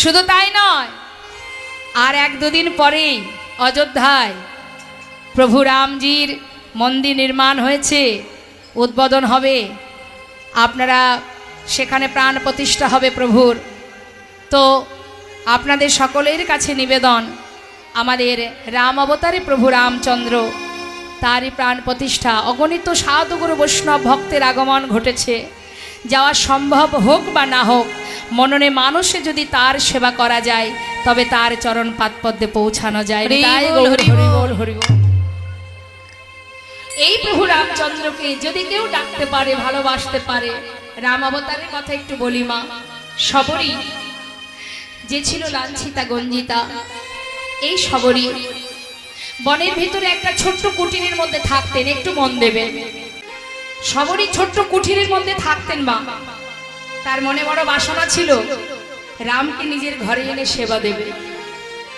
শুধু তাই নয়, আর এক দুদিন পরেই অযোধ্যায় প্রভু রামজির মন্দির নির্মাণ হয়েছে, উদ্বোধন হবে, আপনারা সেখানে প্রাণ প্রতিষ্ঠা হবে প্রভুর। তো আপনাদের সকলের কাছে নিবেদন, আমাদের রাম অবতারে প্রভু রামচন্দ্র তারই প্রাণ প্রতিষ্ঠা, অগণিত সাধুগুরু বৈষ্ণব ভক্তের আগমন ঘটেছে। যাওয়া সম্ভব হোক বা না হোক, মননে মানুষে যদি তার সেবা করা যায় তবে তার চরণ পাদপদ্মে পৌঁছানো যায়। এই প্রভু রামচন্দ্রকে যদি কেউ ডাকতে পারে, ভালোবাসতে পারে, রাম অবতারের কথা একটু বলি মা। শবরী যে ছিল লাঞ্ছিতা গঞ্জিতা, এই শবরী বনের ভিতরে একটা ছোট্ট কুটিরের মধ্যে থাকতেন। একটু মন দেবেন, শবরী ছোট্ট কুটিরের মধ্যে থাকতেন মা। তার মনে বড় বাসনা ছিল রামকে নিজের ঘরে এনে সেবা দেবে,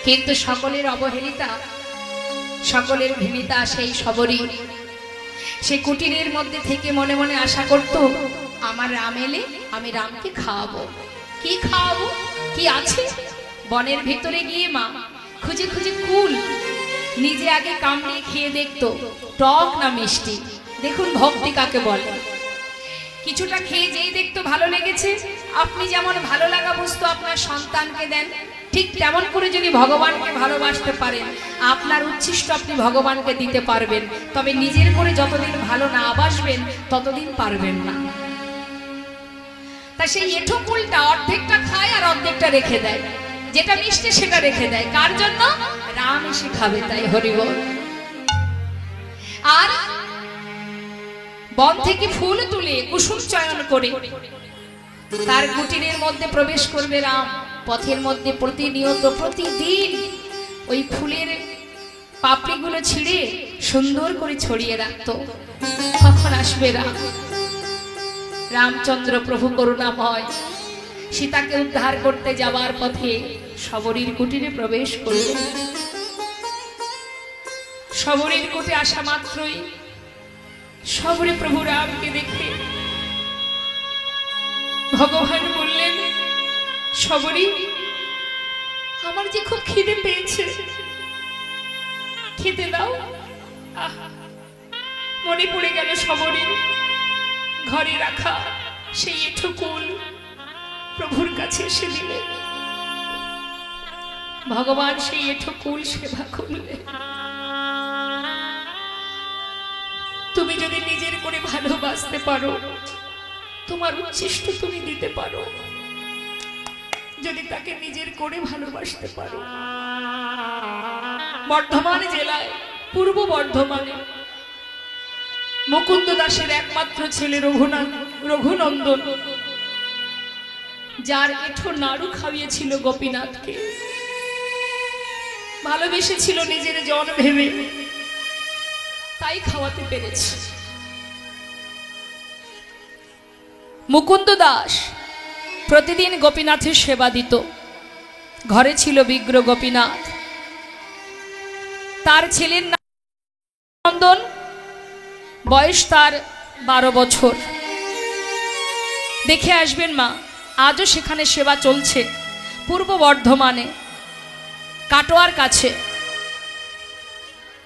কিন্তু সকলের অবহেলিতা, সকলের ঘৃণিতা সেই শবরী সে কুটিরের মধ্যে থেকে মনে মনে আশা করত, আমার রাম এলে আমি রামকে খাওয়াবো। কি খাওয়াবো, কি আছে? বনের ভিতরে গিয়ে মা খুঁজে খুঁজে কুল নিজে আগে কামড়িয়ে খেয়ে দেখতো টক না মিষ্টি। দেখুন ভক্তি কাকে বলে। কিছুটা খেয়ে যেই দেখতো ভালো লেগেছে, আপনি যেমন ভালো লাগা বস্তু আপনার সন্তানকে দেন, ঠিক তেমন করে যদি ভগবানকে ভালোবাসতে পারেন, আপনার উচ্ছিষ্ট আপনি ভগবানকে দিতে পারবেন। তবে নিজের করে যতদিন ভালো না বাসবেন ততদিন পারবেন না। তা সেই এঁঠো কুলটা অর্ধেকটা খায় আর অর্ধেকটা রেখে দেয়, যেটা মিষ্টি সেটা রেখে দেয়। কার জন্য? রাম এসে খাবে তাই। হরিবল। আর বন থেকে ফুল তুলে কুসুম চয়ন করে তার কুটিরের মধ্যে প্রবেশ করবে রাম। পথের মধ্যে প্রতিনিয়ত প্রতিদিন ওই ফুলের পাপড়িগুলো ছিঁড়ে সুন্দর করে ছড়িয়ে রাখতো। কখন আসবে রাম? রামচন্দ্র প্রভু করুণাময় সীতাকে উদ্ধার করতে যাবার পথে শবরীর কুটিরে প্রবেশ করলেন। শবরীর কুটে আসা মাত্রই শবরী প্রভু রামকে দেখে ভগবান বললেন, শবরী আমার যে খুব খিদে পেয়েছে, খেতে দাও। মনে পড়ে গেল শবরীর ঘরে রাখা সেই এঁঠো কুল প্রভুর কাছে এসে দিলেন। ভগবান সেই এঁঠো কুল সেবা করলেন। তুমি যদি নিজের করে ভালোবাসতে পারো, তোমার উচ্ছিষ্ট তুমি দিতে পারো। যদি তাকে নিজের করে ভালোবাসতে পারো। বর্ধমান জেলায়, পূর্ব বর্ধমানে মুকুন্দ দাসের একমাত্র ছেলে রঘুনন্দন, যার এঁঠো নাড়ু খাইয়েছিল গোপীনাথকে, ভালোবেসেছিল নিজের জন ভেবে, তাই খাওয়াতে পেরেছে। মুকুন্দ দাস প্রতিদিন গোপীনাথের সেবা দিত। ঘরে ছিল বিগ্রহ গোপীনাথ। তার ছেলের নাম নন্দন, বয়স তার 12 বছর। দেখে আসবেন মা, আজও সেখানে সেবা চলছে পূর্ব বর্ধমানে, কাটোয়ার কাছে।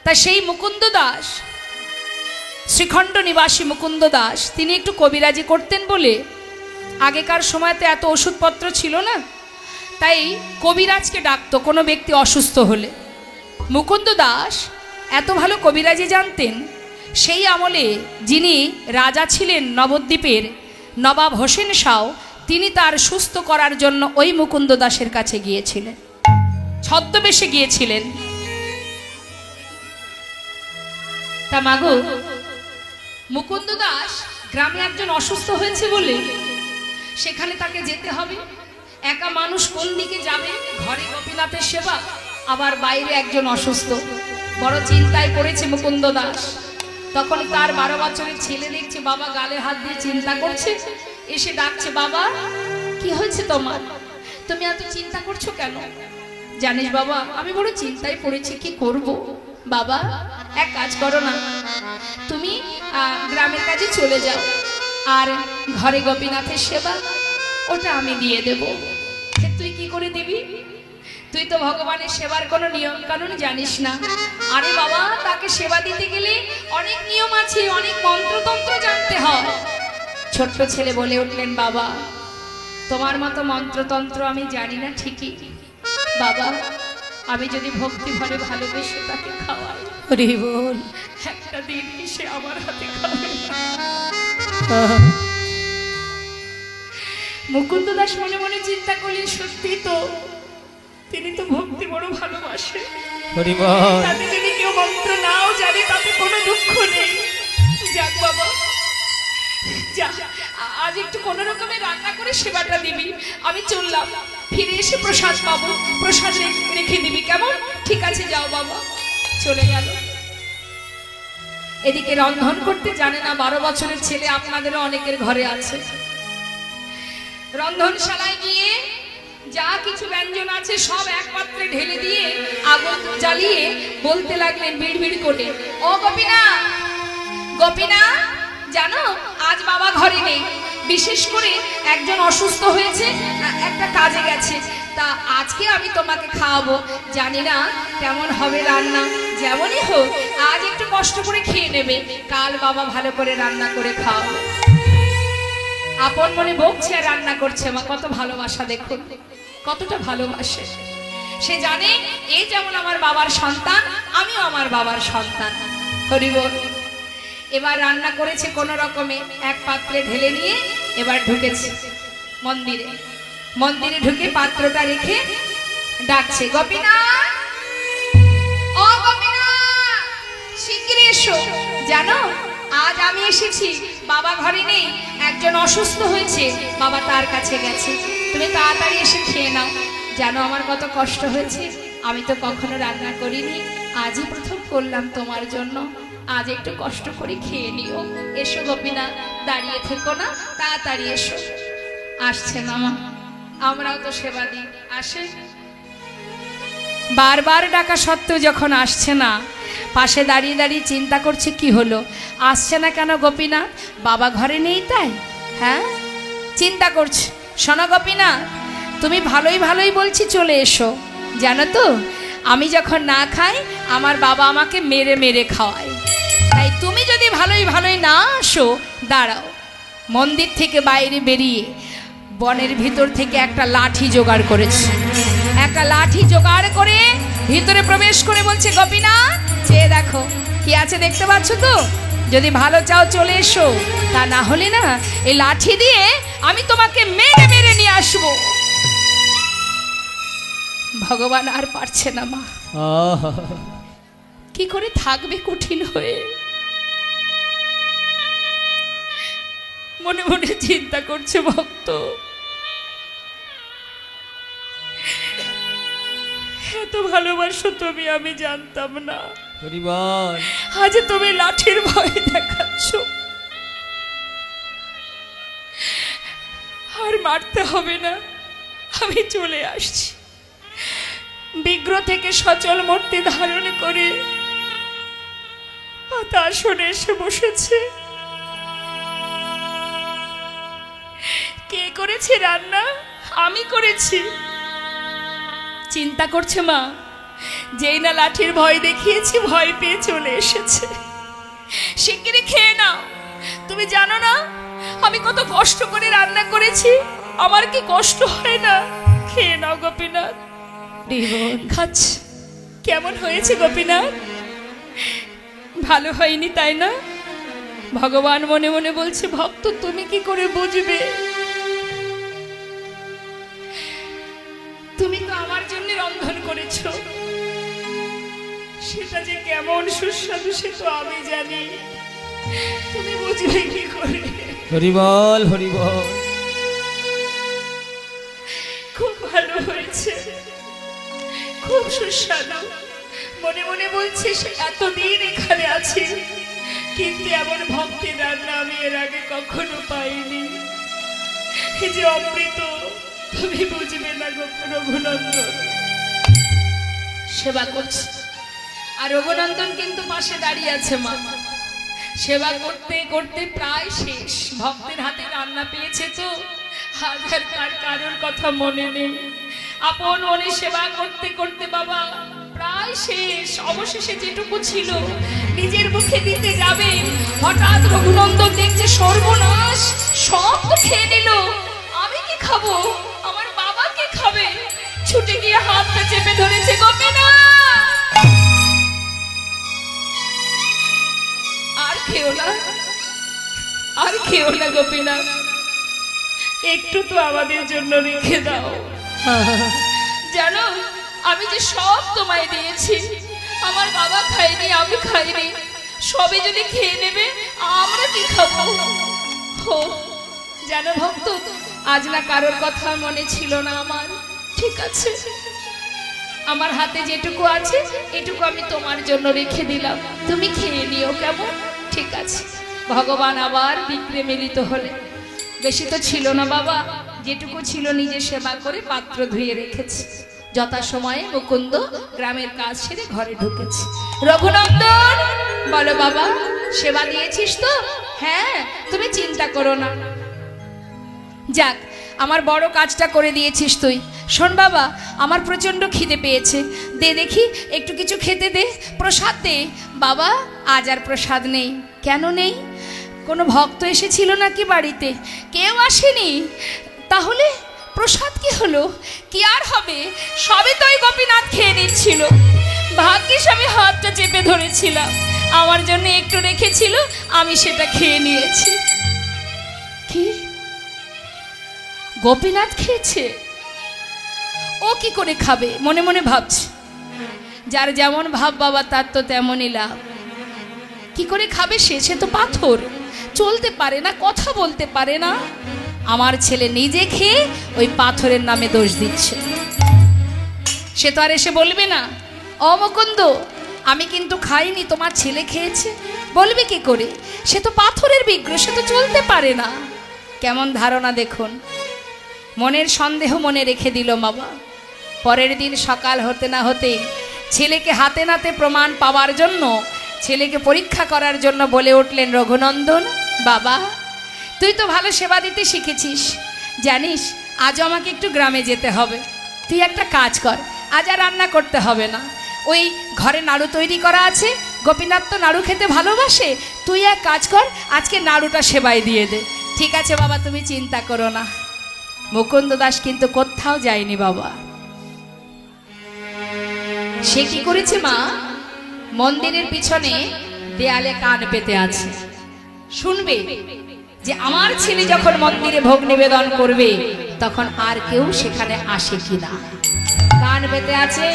তা সেই মুকুন্দ দাস, শ্রীখণ্ড নিবাসী মুকুন্দ দাস, তিনি একটু কবিরাজি করতেন বলে, আগেকার সময়তে এত ওষুধপত্র ছিল না, তাই কবিরাজকে ডাকতো কোনো ব্যক্তি অসুস্থ হলে। মুকুন্দ দাস এত ভালো কবিরাজি জানতেন, সেই আমলে যিনি রাজা ছিলেন নবদ্বীপের, নবাব হোসেন শাহ, তিনি তার সুস্থ করার জন্য ওই মুকুন্দ দাসের কাছে গিয়েছিলেন, ছদ্মবেশে গিয়েছিলেন। তা মাগো, মুকুন্দ দাস গ্রামে একজন অসুস্থ হয়েছে বলে সেখানে তাকে যেতে হবে। একা মানুষ কোন দিকে যাবে? ঘরে গোপীনাথের সেবা, আবার বাইরে একজন অসুস্থ। বড় চিন্তায় পড়েছে মুকুন্দ দাস। তখন তার 12 বছরের ছেলে দেখছে বাবা গালে হাত দিয়ে চিন্তা করছে, এসে ডাকছে, বাবা কি হয়েছে তোমার? তুমি এত চিন্তা করছো কেন? জানিস বাবা, আমি বড় চিন্তায় পড়েছি, কি করব। বাবা এক কাজ করো না, তুমি গ্রামের কাজে চলে যাও, আর ঘরে গোপীনাথের সেবা ওটা আমি দিয়ে দেব। তুই কি করে দিবি? তুই তো ভগবানের সেবার কোনো নিয়ম কানুন জানিস না। আরে বাবা, তাকে সেবা দিতে গেলে অনেক নিয়ম আছে, অনেক মন্ত্রতন্ত্র জানতে হয়। ছোট্ট ছেলে বলে উঠলেন, বাবা তোমার মতো মন্ত্রতন্ত্র আমি জানি না ঠিকই, বাবা আমি যদি ভক্তি ভরে ভালোবেসে তাকে খাওয়াই, হরি বল, একটা দিন সে আমার হাতে খাবে। মুকুন্দ দাস মনে মনে চিন্তা করলেন, সত্যি তো, তিনি তো ভক্তি বড় ভালোবাসে। হরি বল, তাতে যদি কেউ মন্ত্র নাও জানে তাতে কোনো দুঃখ নেই। যাক বাবা, যা আজ একটু কোন রকমে রান্না করে সেবাটা দিবি, আমি চললাম, ফিরে এসে প্রসাদ পাবো, প্রসাদ রেখে দিবি, কেমন? ঠিক আছে, যাও বাবা। চলে গেল। এদিকে রন্ধন করতে জানে না 12 বছরের ছেলে, আপনাদেরও অনেকের ঘরে আছে। রন্ধনশালায় গিয়ে যা কিছু ব্যঞ্জন আছে সব এক পাত্রে ঢেলে দিয়ে আগুন জ্বালিয়ে বলতে লাগলেন বিড়বিড় করে, ও গোপীনা, গোপীনা জানো আজ বাবা ঘরে নেই, বিশেষ করে একজন অসুস্থ হয়েছে, একটা কাজে গেছে, তা আজকে আমি তোমাকে খাওয়াবো, জানি না কেমন হবে রান্না, যেমনই হোক আজ একটু কষ্ট করে খেয়ে নেবে, কাল বাবা ভালো করে রান্না করে খাওয়াবে। আপন মনে বকছে আর রান্না করছে, মা কত ভালোবাসা, দেখুন কতটা ভালোবাসে। সে জানে এই যেমন আমার বাবার সন্তান, আমিও আমার বাবার সন্তান। হরি বল। এবার রান্না করেছে কোন রকমে, এক পাত্রে ঢেলে নিয়ে এবার ঢুকেছে মন্দিরে। মন্দিরে ঢুকে পাত্রটা রেখে ডাকছে, গোপীনা, ও গোপীনা, শিগগিরই এসো, জানো আজ আমি এসেছি, বাবা ঘরে নেই, একজন অসুস্থ হয়েছে, বাবা তার কাছে গেছে, তুমি তাড়াতাড়ি এসে খেয়ে নাও, জানো আমার কত কষ্ট হয়েছে, আমি তো কখনো রান্না করিনি, আজই প্রথম করলাম তোমার জন্য, আজ একটু কষ্ট করে খেয়ে নিও, এসো গোপীনা, দাঁড়িয়ে থেকো না, তাড়াতাড়ি এসো। আসছে না মা, আমরাও তো সেবা দিই, আসে। বারবার ডাকা সত্ত্বেও যখন আসছে না, পাশে দাঁড়িয়ে দাঁড়িয়ে চিন্তা করছে কি হলো, আসছে না কেন গোপীনা, বাবা ঘরে নেই তাই? হ্যাঁ, চিন্তা করছে। শোনো গোপীনা, তুমি ভালোই ভালোই বলছি চলে এসো, জানো তো আমি যখন না খাই আমার বাবা আমাকে মেরে মেরে খাওয়ায়, তাই তুমি যদি ভালোই ভালোই না আসো, দাঁড়াও। মন্দির থেকে বাইরে বেরিয়ে বনের ভিতর থেকে একটা লাঠি জোগাড় করেছে, একটা লাঠি জোগাড় করে ভিতরে প্রবেশ করে বলছে, গোপীনা চেয়ে দেখো কি আছে, দেখতে পাচ্ছ তো, যদি ভালো চাও চলে এসো, তা না হলে না এই লাঠি দিয়ে আমি তোমাকে মেরে মেরে নিয়ে আসবো। ভগবান আর পারছে না মা, কি করে থাকবে কঠিন হয়ে, মনে মনে চিন্তা করছে ভক্ত, এত ভালোবাসো তুমি, আমি জানতাম না, আজ তুমি লাঠির ভয় দেখাচ্ছ, আর মারতে হবে না, আমি চলে আসছি। বিগ্রহ থেকে সচল মূর্তি ধারণ করে আসনে এসে বসেছে। কে করেছে রান্না? আমি করেছি। চিন্তা করছে মা, যেই না লাঠির ভয় দেখিয়েছি, ভয় পেয়ে চলে এসেছে। শিগগিরই খেয়ে নাও, তুমি জানো না আমি কত কষ্ট করে রান্না করেছি, আমার কি কষ্ট হয় না? খেয়ে নাও গোপীনাথ। খাচ্ছে। কেমন হয়েছে গোপীনাথ? ভালো হয়নি তাই না? ভগবান মনে মনে বলছে, ভক্ত তুমি কি করে বুঝবে, তুমি তো আমার জন্য রন্ধন করেছো, সেটা যে কেমন সুস্বাদু সে তো আমি জানি, তুমি বুঝবে কি করে? হরি বল, হরি বল। খুব ভালো হয়েছে, খুব সুস্বাদু। মনে মনে বলছি এতদিন এখানে আছি, কিন্তু এমন ভক্তের রান্না আমি এর আগে কখনো পাইনি। এই যে অমৃত, তুমি বুঝবে না রঘুনন্দন। সেবা করছে আর রঘুনন্দন কিন্তু পাশে দাঁড়িয়ে আছে মা। সেবা করতে করতে প্রায় শেষ, ভক্তের হাতে রান্না পেয়েছে তো, হাজার তার কারোর কথা মনে নেই। আপন মনে সেবা করতে করতে বাবা প্রায় শেষ, অবশেষে যেটুকু ছিল নিজের মুখে দিতে যাবে, হঠাৎ রঘুনন্দন দেখছে সর্বনাশ, সব তো খেয়ে নিল, আমি কি খাবো, আমার বাবা কে খাবে। ছুটে গিয়ে হাতটা চেপে ধরেছে, গোপীনাথ আর খেও না, আর খেও না গোপীনাথ, একটু তো আমাদের জন্য রেখে দাও। জানো আমি যে সব তোমায় দিয়েছি, আমার বাবা খায়নি, আমি খাইনি, সবে যদি খেয়ে নেবে আমরা কি খাবো। হো জানো ভক্ত, আজ না কারোর কথা মনে ছিল না আমার, ঠিক আছে আমার হাতে যেটুকু আছে এটুকু আমি তোমার জন্য রেখে দিলাম, তুমি খেয়ে নিও কেমন, ঠিক আছে। ভগবান আবার বিক্রে মিলিত হলে, বেশি তো ছিল না বাবা, যেটুকু ছিল নিজে সেবা করে পাত্র ধুয়ে রেখেছি, যথাসময়ে মুকুন্দ গ্রামের কাজ সেরে ঘরে ঢুকেছে। রঘুনন্দন বলো বাবা, সেবা দিয়েছিস তো? হ্যাঁ তুমি চিন্তা করো না, যাক আমার বড় কাজটা করে দিয়েছিস তুই। শোন বাবা, আমার প্রচন্ড খিদে পেয়েছে, দে দেখি একটু কিছু খেতে দে, প্রসাদ দে। বাবা আজ আর প্রসাদ নেই। কেন নেই? কোনো ভক্ত এসেছিল নাকি বাড়িতে? কেউ আসেনি। তাহলে প্রসাদ কি হলো? কি আর হবে, সবে তো ওই গোপীনাথ খেয়ে নিচ্ছিল, ভাগ্যিস আমি হাতটা চেপে ধরেছিলাম, আমার জন্য একটু রেখেছিল, আমি সেটা খেয়ে নিয়েছি। কি গোপীনাথ খেয়েছে? ও কি করে খাবে? মনে মনে ভাবছি, যার যেমন ভাব বাবা তার তো তেমনই লাভ। কি করে খাবে সে? সে তো পাথর, চলতে পারে না, কথা বলতে পারে না। আমার ছেলে নিজে খেয়ে ওই পাথরের নামে দোষ দিচ্ছে, সে তো আর এসে বলবে না ও মুকুন্দ আমি কিন্তু খাইনি, তোমার ছেলে খেয়েছে, বলবে কি করে? সে তো পাথরের বিগ্রহ, সে তো চলতে পারে না। কেমন ধারণা দেখুন, মনের সন্দেহ মনে রেখে দিল বাবা। পরের দিন সকাল হতে না হতে ছেলেকে হাতে নাতে প্রমাণ পাওয়ার জন্য, ছেলেকে পরীক্ষা করার জন্য বলে উঠলেন, রঘুনন্দন বাবা তুই তো ভালো সেবা দিতে শিখেছিস, জানিস আজ আমাকে একটু গ্রামে যেতে হবে, তুই একটা কাজ কর, আজ আর রান্না করতে হবে না, ওই ঘরে নাড়ু তৈরি করা আছে, গোপীনাথ তো নাড়ু খেতে ভালোবাসে, তুই এক কাজ কর আজকে নাড়ুটা সেবাই দিয়ে দে। ঠিক আছে বাবা তুমি চিন্তা করো না। মুকুন্দ দাস কিন্তু কোথাও যায়নি বাবা। সে কি করেছে মা? মন্দিরের পিছনে দেয়ালে কান পেতে আছে, শুনবে যে আমার ছেলে যখন মন্দিরে ভোগ নিবেদন করবে তখন আর কেউ সেখানে আসে কিনা, কান পেতে আছে।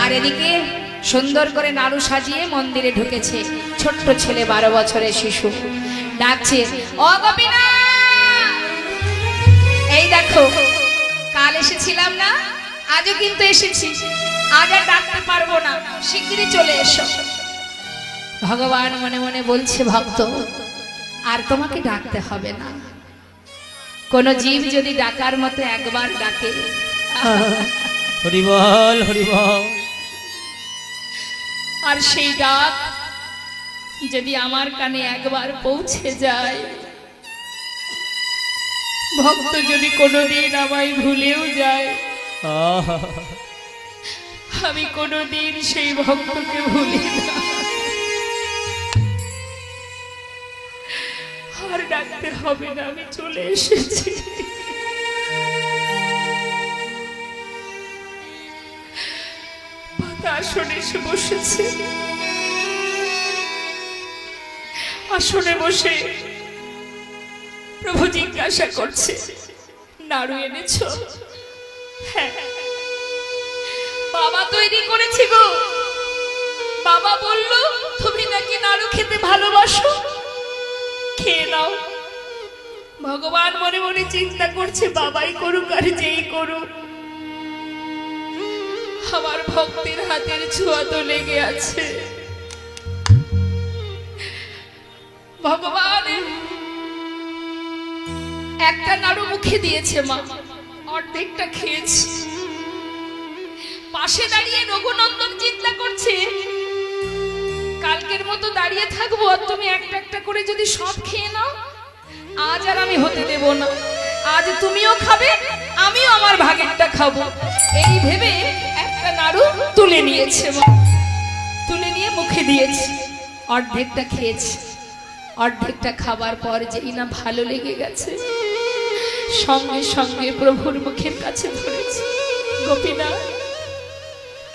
আর এদিকে সুন্দর করে নাড়ু সাজিয়ে মন্দিরে ঢুকেছে ছোট্ট ছেলে, 12 বছরের শিশু, ডাকছে ও গোপীনাথ, এই দেখো কাল এসেছিলাম না, আজও কিন্তু এসেছি, আজ আর ডাকতে পারবো না, শিগগিরই চলে এসো। ভগবান মনে মনে বলছে, ভক্ত আর তোমাকে ডাকতে হবে না, কোন জীব যদি ডাকার মতো একবার ডাকে, হরিবল হরিবল, আর সেই ডাক যদি আমার কানে একবার পৌঁছে যায়, ভক্ত যদি কোনোদিন আমায় ভুলেও যায়, আমি কোনোদিন সেই ভক্তকে ভুলি না, আর ডাকতে হবে না, আমি চলে এসেছি। আসনে এসে বসেছে, আসনে বসে প্রভু জিজ্ঞাসা করছে, নাড়ু এনেছো? হ্যাঁ। বাবা তৈরি করেছি গো, বাবা বলল তুমি নাকি নাড়ু খেতে ভালোবাসো, খেয়ে নাও। ভগবান মনে মনে চিন্তা করছে, বাবাই করুক আর যেই করুক, আমার ভক্তের হাতের ছোঁয়া তো লেগে আছে। ভগবান একটা নাড়ু মুখে দিয়েছে মা, অর্ধেকটা খেয়েছি। পাশে দাঁড়িয়ে রঘুনন্দন চিন্তা করছে, কালকের মতো দাঁড়িয়ে থাকবো আর তুমি একটা একটা করে যদি সব খেয়ে নাও, আজ আর আমি হতে দেব না, আজ তুমিও খাবে আমিও আমার ভাগেরটা খাবো। এই ভেবে একটা নাড়ু তুলে নিয়েছে মা। তুলে নিয়ে মুখে দিয়েছে, অর্ধেকটা খেয়েছে। অর্ধেকটা খাবার পর যেই না ভালো লেগে গেছে, সঙ্গে সঙ্গে প্রভুর মুখের কাছে ধরেছে। গোপীনাথ,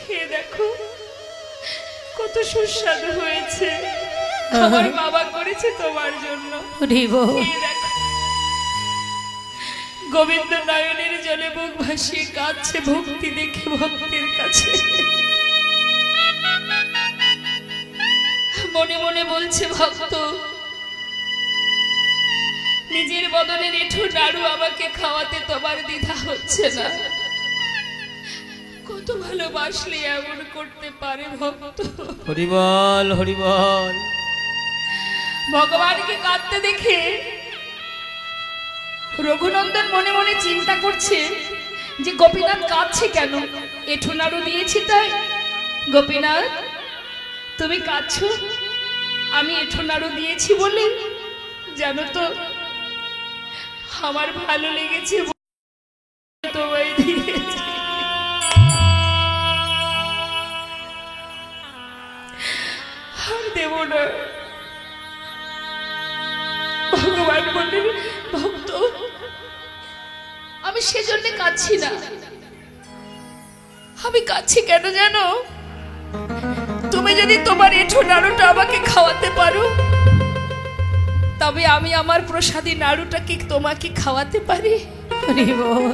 খেয়ে দেখো কত সুস্বাদু হয়েছে, আমার বাবা করেছে তোমার জন্য। হরি বল। খেয়ে দেখো। গোবিন্দ নয়নের জলে বুক ভাসিয়ে কাঁদছে ভক্তি দেখে ভক্তের কাছে। মনে মনে বলছে, ভক্ত নিজের বদলে একটু নাড়ু আমাকে খাওয়াতে তোমার দ্বিধা হচ্ছে না। কত ভালোবাসলে এমন করতে পারে ভক্ত। হরি বল, হরি বল। ভগবানকে কাঁদতে দেখে রঘুনন্দন মনে মনে চিন্তা করছে যে গোপীনাথ কাঁদছে কেন, এঠো নাড়ু দিয়েছি তাই। গোপীনাথ, তুমি কাঁদছো আমি এঠো নাড়ু দিয়েছি বলে? জানো তো আমার ভালো লেগেছে তোমায় দিয়েছি। আর দেব না। ভগবান বললেন, ভক্ত আমি সেজন্য কাঁদছি না। আমি কাঁদছি কেন জানো? তুমি যদি তোমার এঠো নাড়ুটা আমাকে খাওয়াতে পারো, তবে আমি আমার প্রসাদী নাড়ুটাকে তোমাকে খাওয়াতে পারি। হরি বল।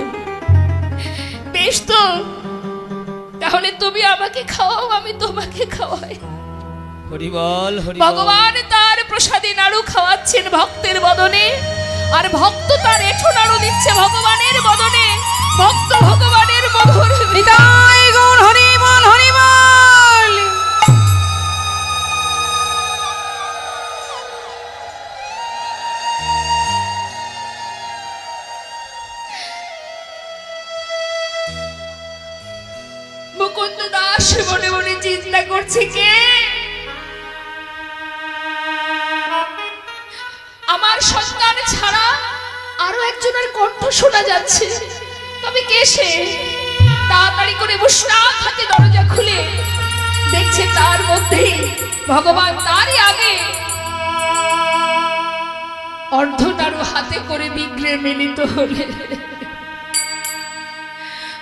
বেশ তো, তাহলে তুমি আমাকে খাওয়াও, আমি তোমাকে খাওয়াই। হরি বল, হরি বল। ভগবান তার প্রসাদী নাড়ু খাওয়াচ্ছেন ভক্তের বদনে, আর ভক্ত তার এঠো নাড়ু দিচ্ছে ভগবানের বদনে। ভক্ত ভগবানের মধুর হৃদয় গৌর হরি বল, হরি বল। মুকুন্দ দাস মনে মনে চিন্তা করছে, কে আমার সন্তান ছাড়া আরো একজনের কণ্ঠ শোনা যাচ্ছে, তবে কে সে? তাড়াতাড়ি করে মুশরাক হাতে দরজা খুলে দেখছে তার মধ্যে ভগবান তারই আগে অর্ধনাড়ু হাতে করে বিগ্রহে মিলিত হলে।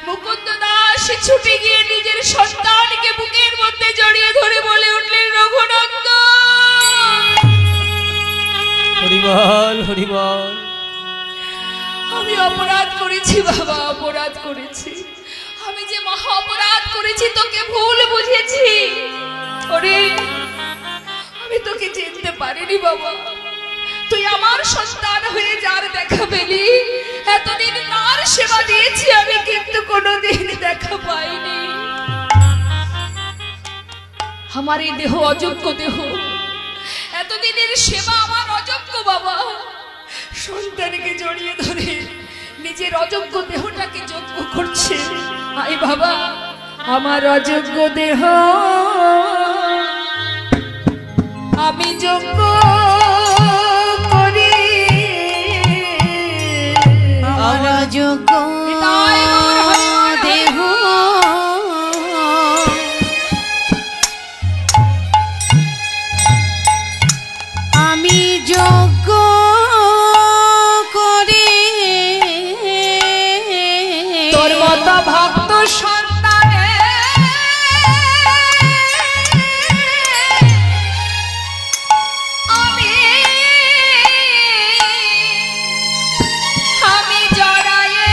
মুকুন্দ দাস ছুটে গিয়ে নিজের সন্তানকে বুকের মধ্যে জড়িয়ে ধরে বলে উঠলেন, রঘুনন্দন, হরি বল, হরি বল। আমি অপরাধ করেছি বাবা, অপরাধ করেছি। আমি যে মহা অপরাধ করেছি, তোকে ভুল বুঝেছি। ওরে আমি তোকে চিনতে পারিনি বাবা। তুই আমার সন্তান হয়ে যার দেখা পেলি, এতদিন তার সেবা দিয়েছি আমি, কিন্তু কোনোদিন দেখা পাইনি। আমার এই দেহ অযোগ্য দেহ, এতদিনের সেবা আমার অযোগ্য বাবা। সন্তানকে জড়িয়ে ধরে নিজের অযোগ্য দেহটাকে যোগ্য করছে। আই বাবা, আমার অযোগ্য দেহ আমি যোগ্য করি। আমার অযোগ্য দেহ আমি যোগ্য করে তোর মতো ভক্ত সন্তানে আমি জড়ায়ে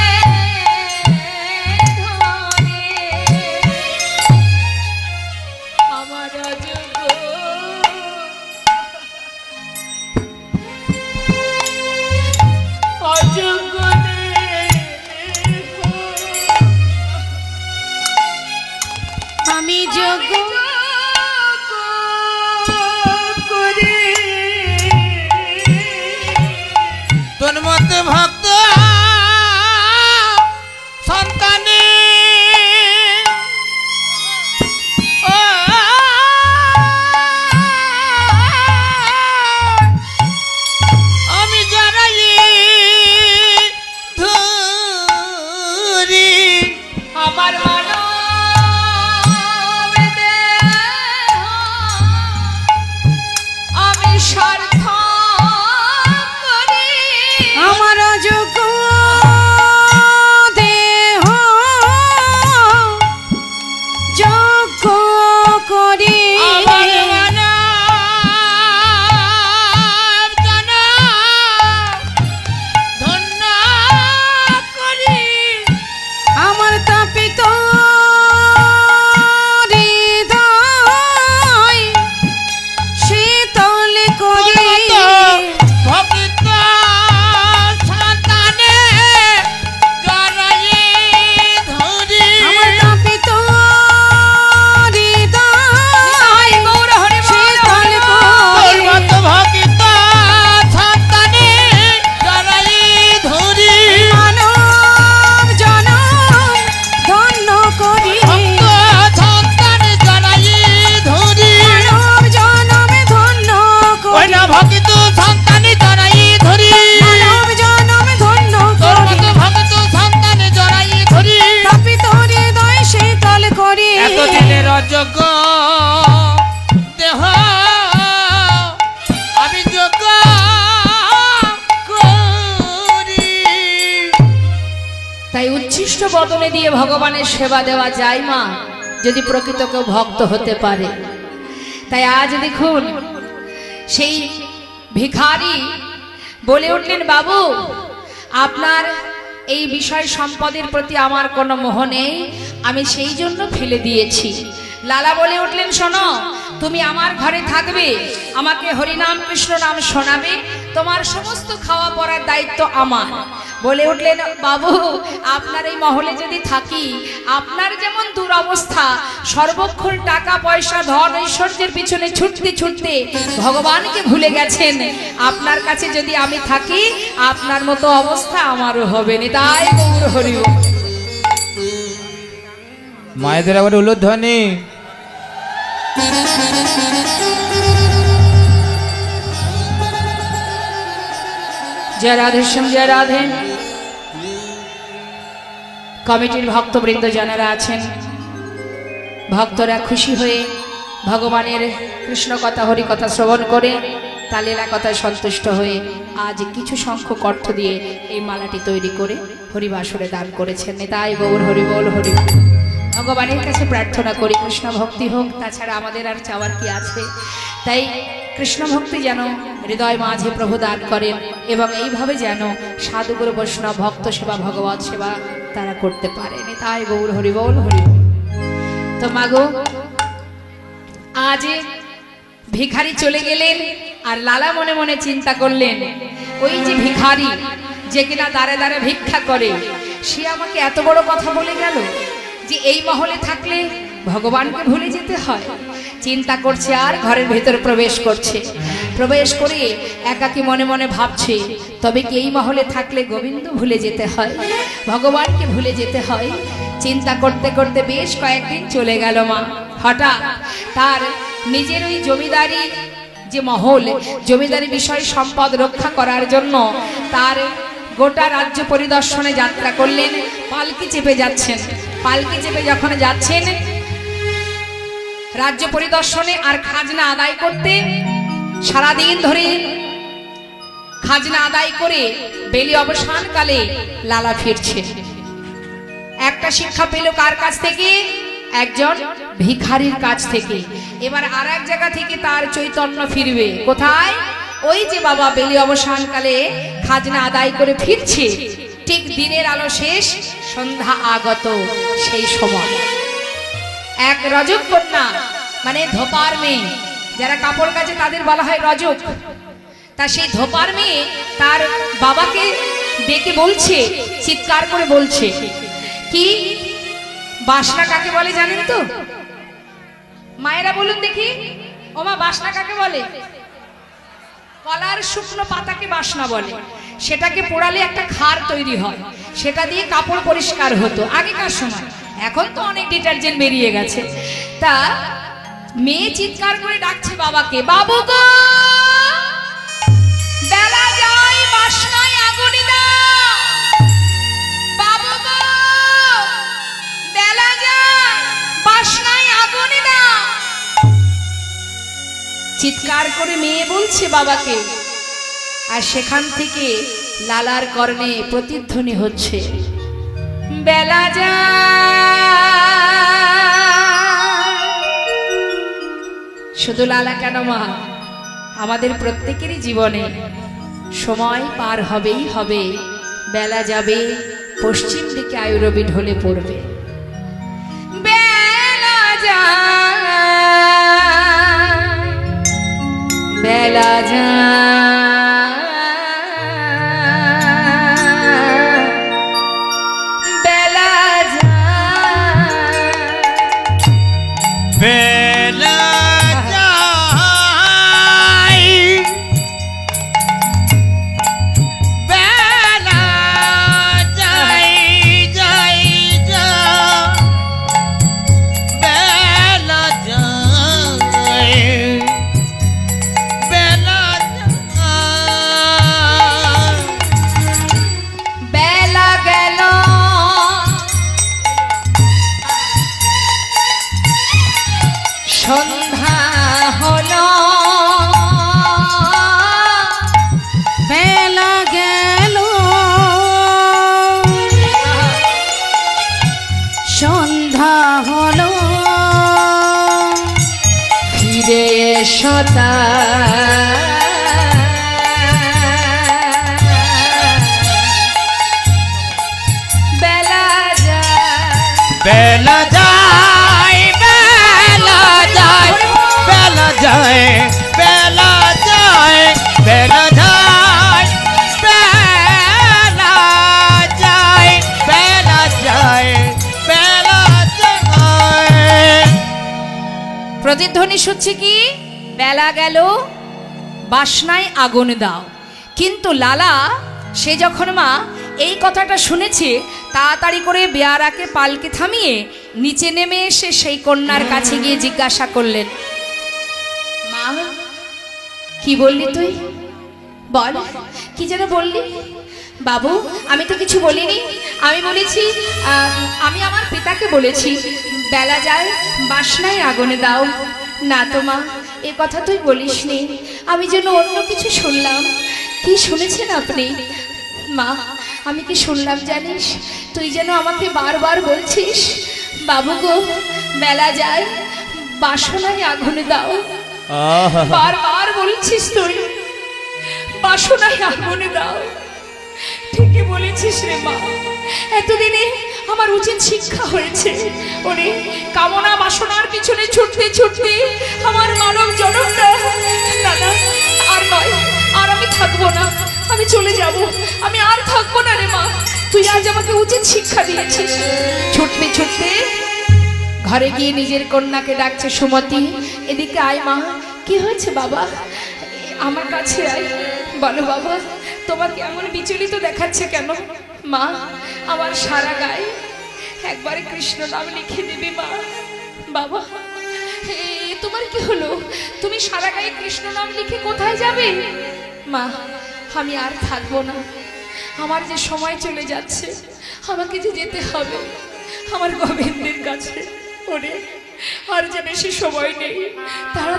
ধরে আমার অযোগ্য অযোগ্য আমি যোগ্য করে তোর মতে ভক্ত সন্তানে আমি জড়াই ধরি আমার বদনে দিয়ে ভগবানের সেবা দেওয়া যায় মা, যদি প্রকৃত কেউ ভক্ত হতে পারে। তাই আজ দেখুন সেই ভিখারি বলে উঠলেন, বাবু আপনার এই বিষয় সম্পদের প্রতি আমার কোনো মোহ নেই, আমি সেই জন্য ফেলে দিয়েছি। লালা বলে উঠলেন, শোনো তুমি আমার ঘরে থাকবে, আমাকে হরিনাম কৃষ্ণ নাম শোনাবে, তোমার সমস্ত খাওয়া পড়ার দায়িত্ব আমার। বলে উঠলেন, বাবু আপনার এই মহলে যদি থাকি, আপনার যেমন দুরবস্থা, সর্বক্ষণ টাকা পয়সা ধন ঐশ্বর্যের পিছনে ছুটতে ছুটতে ভগবানকে ভুলে গেছেন, আপনার কাছে যদি আমি থাকি আপনার মতো অবস্থা আমারও হবে না। তাই গৌর হরি বল। মায়েদের আবার উলুধ্বনি। জয় রাধে শ্যাম, জয় রাধে। কমিটির ভক্তবৃন্দ যারা আছেন, ভক্তরা খুশি হয়ে ভগবানের কৃষ্ণ কথা হরি কথা শ্রবণ করে তা লীলা কথায় সন্তুষ্ট হয়ে আজ কিছু সংখ্যক অর্থ দিয়ে এই মালাটি তৈরি করে হরিবাসরে দান করেছেন। তাই গৌর হরি বল, হরি বল। ভগবানের কাছে প্রার্থনা করি কৃষ্ণ ভক্তি হোক, তাছাড়া আমাদের আর চাওয়ার কি আছে। তাই কৃষ্ণ ভক্তি যেন হৃদয় মাঝে প্রভু দান করেন এবং এইভাবে যেন সাধুগুরু বৈষ্ণব ভক্ত সেবা ভগবত সেবা তারা করতে পারেন। তাই গৌর হরি বল, হরি বল। তো মাগো আজ ভিখারি চলে গেলেন, আর লালা মনে মনে চিন্তা করলেন, ওই যে ভিখারি যে কিনা দাঁড়ে দাঁড়ে ভিক্ষা করে, সে আমাকে এত বড় কথা বলে গেল যে এই মহলে থাকলে ভগবানকে ভুলে যেতে হয়। চিন্তা করছে আর ঘরের ভেতর প্রবেশ করছে। প্রবেশ করে একাকী মনে মনে ভাবছে, তবে কি এই মহলে থাকলে গোবিন্দ ভুলে যেতে হয়, ভগবানকে ভুলে যেতে হয়। চিন্তা করতে করতে বেশ কয়েকদিন চলে গেল মা। হঠাৎ তার নিজের ওই জমিদারি যে মহল, জমিদারি বিষয় সম্পদ রক্ষা করার জন্য তার গোটা রাজ্য পরিদর্শনে যাত্রা করলেন। পালকি চেপে যাচ্ছেন। পালকি চেপে যখন যাচ্ছেন রাজ্য পরিদর্শনে আর খাজনা আদায় করতে, সারাদিন ধরে খাজনা আদায় করে বেলি অবসানকালে লালা ফিরছে। একটা শিক্ষা পেল কার কাছ থেকে? একজন ভিখারির কাছ থেকে। এবার আর এক জায়গা থেকে তার চৈতন্য ফিরবে। কোথায়? ওই যে বাবা বেলি অবসানকালে খাজনা আদায় করে ফিরছে, ঠিক দিনের আলো শেষ, সন্ধ্যা আগত, সেই সময় এক রজক কন্যা, মানে ধোপার মেয়ে, যারা কাপড় কাচে তাদের বলা হয় রজক। তা সেই ধোপার মেয়ে তার বাবাকে ডেকে বলছে, চিৎকার করে বলছে, কি বাসনা কাকে বলে জানেন তো? মায়েরা বলুন দেখি, ওমা বাসনা কাকে বলে? কলার শুকনো পাতাকে বাসনা বলে। সেটাকে পোড়ালে একটা খার তৈরি হয়, সেটা দিয়ে কাপড় পরিষ্কার হতো আগেকার সময়। এখন তো অনেক ডিটারজেন্ট বেরিয়ে গেছে। তা মেয়ে চিৎকার করে ডাকছে বাবাকে, বাবু গো বেলা যায়, বাসনায় আগুনি দাও, বাবু গো বেলা যায়, বাসনায় আগুনি দাও। চিৎকার করে মেয়ে বলছে বাবাকে, আর সেখান থেকে লালার কর্ণে প্রতিধ্বনি হচ্ছে, বেলা যায়। শুধু লালা কেন মা, আমাদের প্রত্যেকেরই জীবনে সময় পার হবেই হবে, বেলা যাবে, পশ্চিম দিকে আয়ুরবি ঢলে পড়বে। বেলা যায়, বেলা যায়, বেলা যায়, বেলা যায়, বেলা যায়, যায়, যায়, বেলা যায়, বেলা যায়। বেলা গেল, সন্ধ্যা হলো, বেলা গেল, সন্ধ্যা হলো ফিরে এসো বেলা যায় বেলা যায় বেলা যায় বেলা যায় বেলা যায় বেলা যায় বেলা যায় বেলা যায় বেলা যায়। প্রতিধ্বনি শুনছি কি বেলা গেল বাসনায় আগুন দাও। কিন্তু লালা সে যখন মা এই কথাটা শুনেছে তাড়াতাড়ি করে বেয়ারাকে পালকে থামিয়ে নিচে নেমে এসে সেই কন্যার কাছে গিয়ে জিজ্ঞাসা করলেন, মা কি বললি তুই? বল কি যেন বললি? বাবু আমি তো কিছু বলিনি, আমি বলেছি আমি আমার পিতাকে বলেছি বেলা যায় বাসনায় আগুনে দাও। না তো মা এ কথা তুই বলিসনি, আমি যেন অন্য কিছু শুনলাম। কি শুনেছেন আপনি? মা আমি কি শুনলাম জানিস? তুই যেন আমাকে বারবার বলছিস বাবু গো বেলা যায় বাসনায় আগুনে দাও। বারবার বলছিস তুই বাসনায় আগুনে দাও। ঠিকই বলেছিস রে মা, এতদিনে আমার উচিত শিক্ষা হয়েছে। ওরে কামনা বাসনার পিছনে ছুটতে ছুটতে আমার মানব জনমটা দাদা আর নয়, আর আমি থাকবো না, আমি চলে যাব, আমি আর থাকবো না রে মা। তুই আজ আমাকে উচিত শিক্ষা দিয়েছিস। ছুটতে ছুটতে ঘরে গিয়ে নিজের কন্যাকে ডাকছে, সুমতি এদিকে আয় মা। কি হয়েছে বাবা? আমার কাছে আয়। বলো বাবা তোমাকে এমন বিচলিত দেখাচ্ছে কেন? মা আমার সারা গায়ে একবারে কৃষ্ণ নাম লিখে দিবি মা। বাবা তোমার কি হলো? তুমি সারা গায়ে কৃষ্ণ নাম লিখে কোথায় যাবে? মা আমি আর থাকবো না, আমার যে সময় চলে যাচ্ছে, আমাকে যে যেতে হবে আমার গোবিন্দের কাছে। ওরে আর যে বেশি সময় নেই, তারা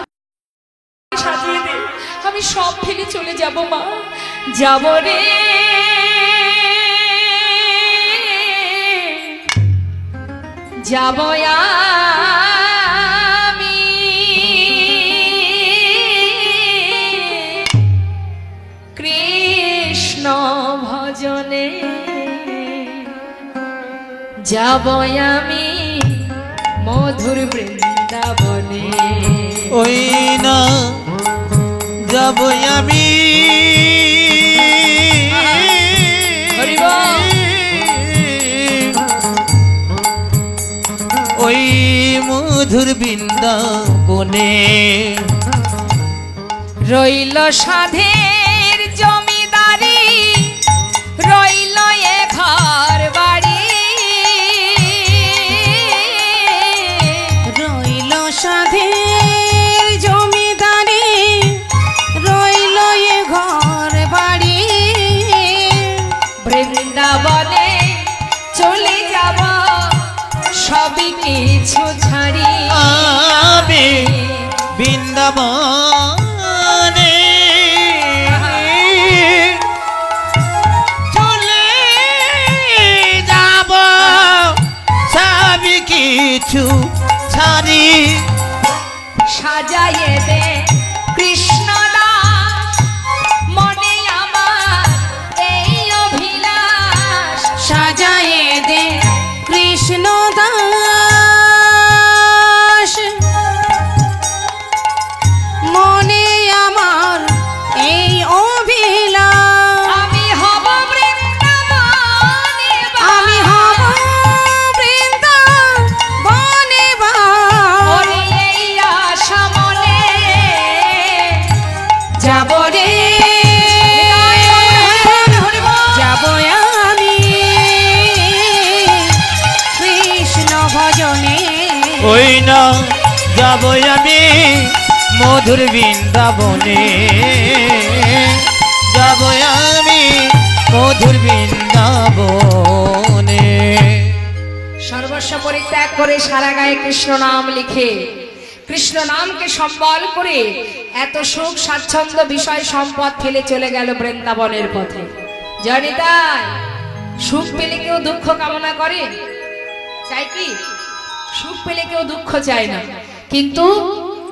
সাজিয়ে দে, আমি সব ফেলে চলে যাব মা। যাব রে যাব আমি কৃষ্ণ ভজনে, যাব আমি মধুর বৃন্দাবনে। ওই না যাব আমি ওই মধুর বৃন্দাবনে। রইল সাধের জমিদারি, রইল এ ঘর বাড়ি, রইল সাধের জমিদারি, রইল এ ঘর বাড়ি। বৃন্দাবনে চলে যাব সবই কিছু ছাড়ি। আমি বৃন্দাবনে চলে যাব সবই কিছু ছাড়ি। সাজাইয়ে দে কৃষ্ণ দাস মনে আমার এই অভিলাষ। সাজায়ে দে কৃষ্ণ দাস মনে আমার এই অভিলাষ। আমি হব বৃন্দাবনে আমি হব বৃন্দাবনে ওরে এই আশা মনে। যাব রে যাব আমি কৃষ্ণ ভজনে। ওই না যাব আমি মধুর বৃন্দাবনে, যাব আমি মধুর বৃন্দাবনে। সর্বস্ব পরিত্যাগ করে সারা গায়ে কৃষ্ণ নাম লিখে কৃষ্ণ নামকে সম্বল করে এত সুখ স্বাচ্ছন্দ্য বিষয় সম্পদ ফেলে চলে গেল বৃন্দাবনের পথে। জানি তাই সুখ পেলে কেউ দুঃখ কামনা করে? চাই কি? সুখ পেলে কেউ দুঃখ চায় না, কিন্তু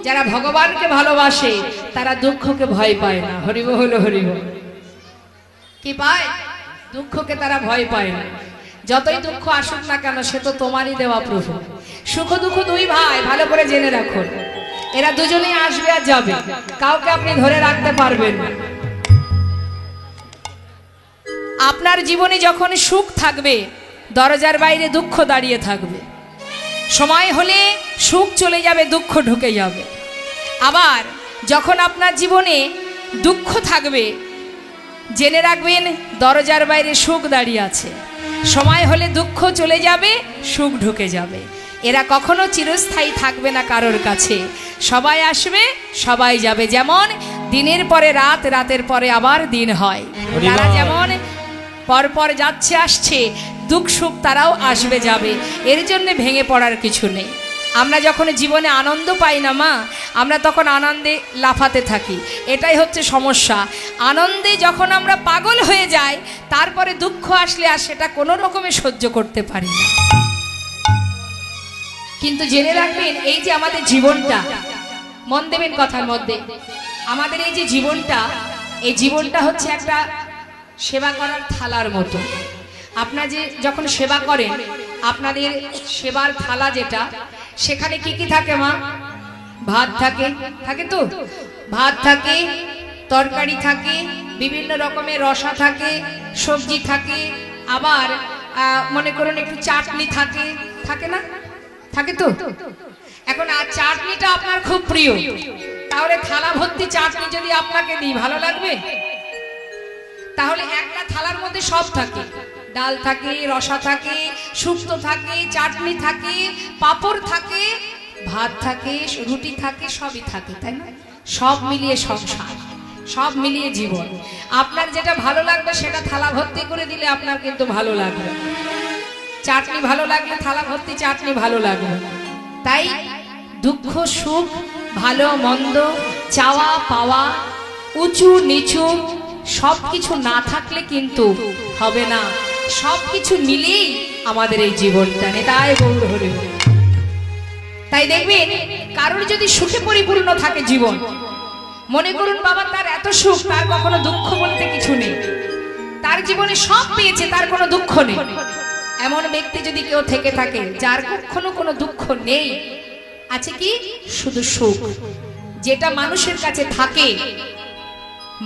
যারা ভগবানকে ভালোবাসে তারা দুঃখকে ভয় পায় না। হরিবল হরিবল। কি পায়? দুঃখকে তারা ভয় পায় না। যতই দুঃখ আসুক না কেন, সে তো তোমারই দেওয়া প্রভু। সুখ দুঃখ দুই ভাই, ভালো করে জেনে রাখুন। এরা দুজনেই আসবে আর যাবে, কাউকে আপনি ধরে রাখতে পারবেন না। আপনার জীবনে যখন সুখ থাকবে, দরজার বাইরে দুঃখ দাঁড়িয়ে থাকবে। সময় হলে সুখ চলে যাবে, দুঃখ ঢুকে যাবে। আবার যখন আপনার জীবনে দুঃখ থাকবে, জেনে রাখবেন দরজার বাইরে সুখ দাঁড়িয়ে আছে। সময় হলে দুঃখ চলে যাবে, সুখ ঢুকে যাবে। এরা কখনো চিরস্থায়ী থাকবে না কারোর কাছে। সবাই আসবে, সবাই যাবে। যেমন দিনের পরে রাত, রাতের পরে আবার দিন হয়। তারা যেমন পরপর যাচ্ছে আসছে, দুঃখ সুখ তারাও আসবে যাবে। এর জন্য ভেঙে পড়ার কিছু নেই। আমরা যখন জীবনে আনন্দ পাই না মা, আমরা তখন আনন্দে লাফাতে থাকি। এটাই হচ্ছে সমস্যা। আনন্দে যখন আমরা পাগল হয়ে যাই, তারপরে দুঃখ আসলে আর সেটা কোনো রকমে সহ্য করতে পারি না। কিন্তু জেনে রাখবেন, এই যে আমাদের জীবনটা, মন দেবেন কথার মধ্যে, আমাদের এই যে জীবনটা, এই জীবনটা হচ্ছে একটা সেবা করার থালার মতো। আপনার যে যখন সেবা করেন, আপনাদের সেবার থালা যেটা, সেখানে কি কি থাকে মা? ভাত থাকে, থাকে তো? ভাত থাকে, তরকারি থাকে, বিভিন্ন রকমের রসা থাকে, সবজি থাকে, আবার মনে করুন একটু চাটনি থাকে, থাকে না? থাকে তো? এখন আর চাটনিটা আপনার খুব প্রিয়, তাহলে থালা ভর্তি চাটনি যদি আপনাকে দিই, ভালো লাগবে? তাহলে একটা থালার মধ্যে সব থাকে, ডাল থাকে, রসা থাকে, শুক্তো থাকে, চাটনি থাকে, পাঁপড় থাকে, ভাত থাকে, রুটি থাকে, সবই থাকে, তাই না? সব মিলিয়ে সংসার, সব মিলিয়ে জীবন। আপনার যেটা ভালো লাগবে সেটা থালা ভর্তি করে দিলে আপনার কিন্তু ভালো লাগবে। চাটনি ভালো লাগলে থালা ভর্তি চাটনি ভালো লাগবে। তাই দুঃখ সুখ, ভালো মন্দ, চাওয়া পাওয়া, উঁচু নিচু সব কিছু না থাকলে কিন্তু হবে না। সব কিছু মিলেই আমাদের এই জীবনটা। তাই গৌর হরি। তাই দেখবেন, কারোর যদি সুখে পরিপূর্ণ থাকে জীবন, মনে করুন বাবা তার এত সুখ, তার কখনো দুঃখ বলতে কিছু নেই, তার জীবনে সব পেয়েছে, তার কোনো দুঃখ নেই। এমন ব্যক্তি যদি কেউ থেকে থাকে যার কখনো কোনো দুঃখ নেই, আছে কি? শুধু সুখ। যেটা মানুষের কাছে থাকে,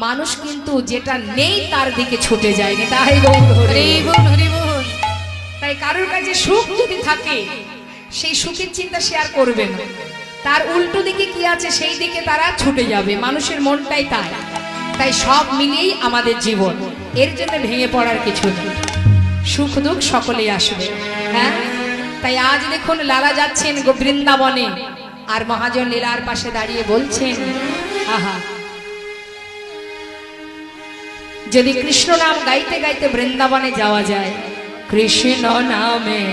মানুষ কিন্তু যেটা নেই তার দিকে ছুটে যায়নি। তাই তাই কারোর কাছে সুখ যদি থাকে, সেই সুখের চিন্তা সে আর করবে না। তার উল্টো দিকে কি আছে সেই দিকে তারা ছুটে যাবে। মানুষের মনটাই তাই। তাই সব মিলিয়েই আমাদের জীবন। এর জন্য ভেঙে পড়ার কিছু নেই। সুখ দুঃখ সকলেই আসবে। হ্যাঁ, তাই আজ দেখুন লালা যাচ্ছেন বৃন্দাবনে, আর মহাজন লীলার পাশে দাঁড়িয়ে বলছেন, আহা, যদি কৃষ্ণ নাম গাইতে গাইতে বৃন্দাবনে যাওয়া যায়, কৃষ্ণ নামে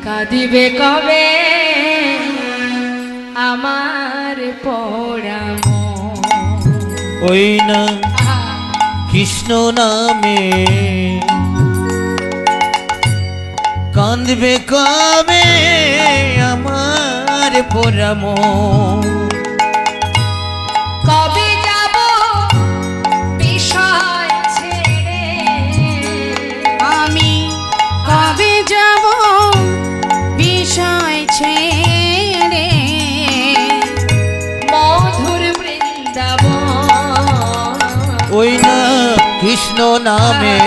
কাঁদিবে কবে আমার পোড়া মন। ওই না কৃষ্ণ নামে কাঁদবে কবে আমার পোড়া মন। কবে যাব বিষয় ছেড়ে, আমি কবে যাব বিষয় ছেড়ে, মধুর বৃন্দাবন। ওই না কৃষ্ণ নামে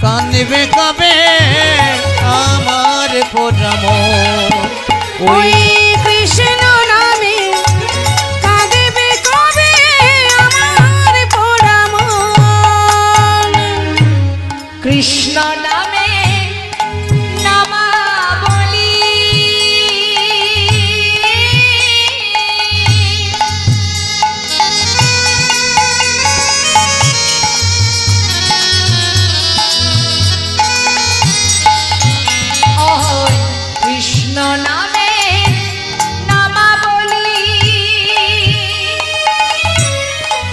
কাঁদবে কবে আমার পোড়া মন। ওই কৃষ্ণ নামে কাঁদবে কবে আমার পোড়া মন। কৃষ্ণ নামে নামাবলি, ওই কৃষ্ণ নামে নামাবলি,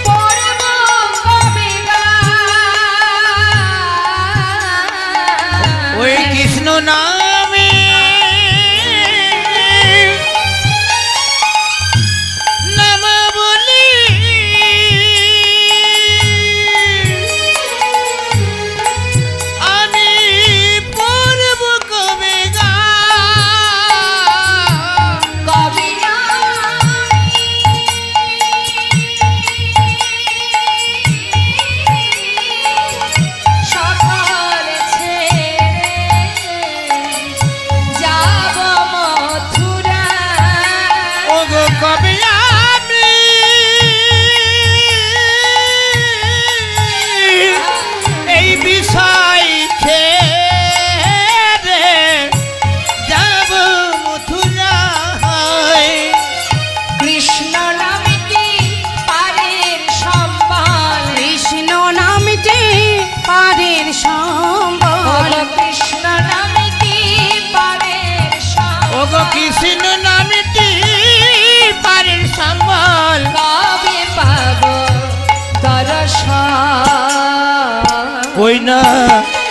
পড়ব কবে গান,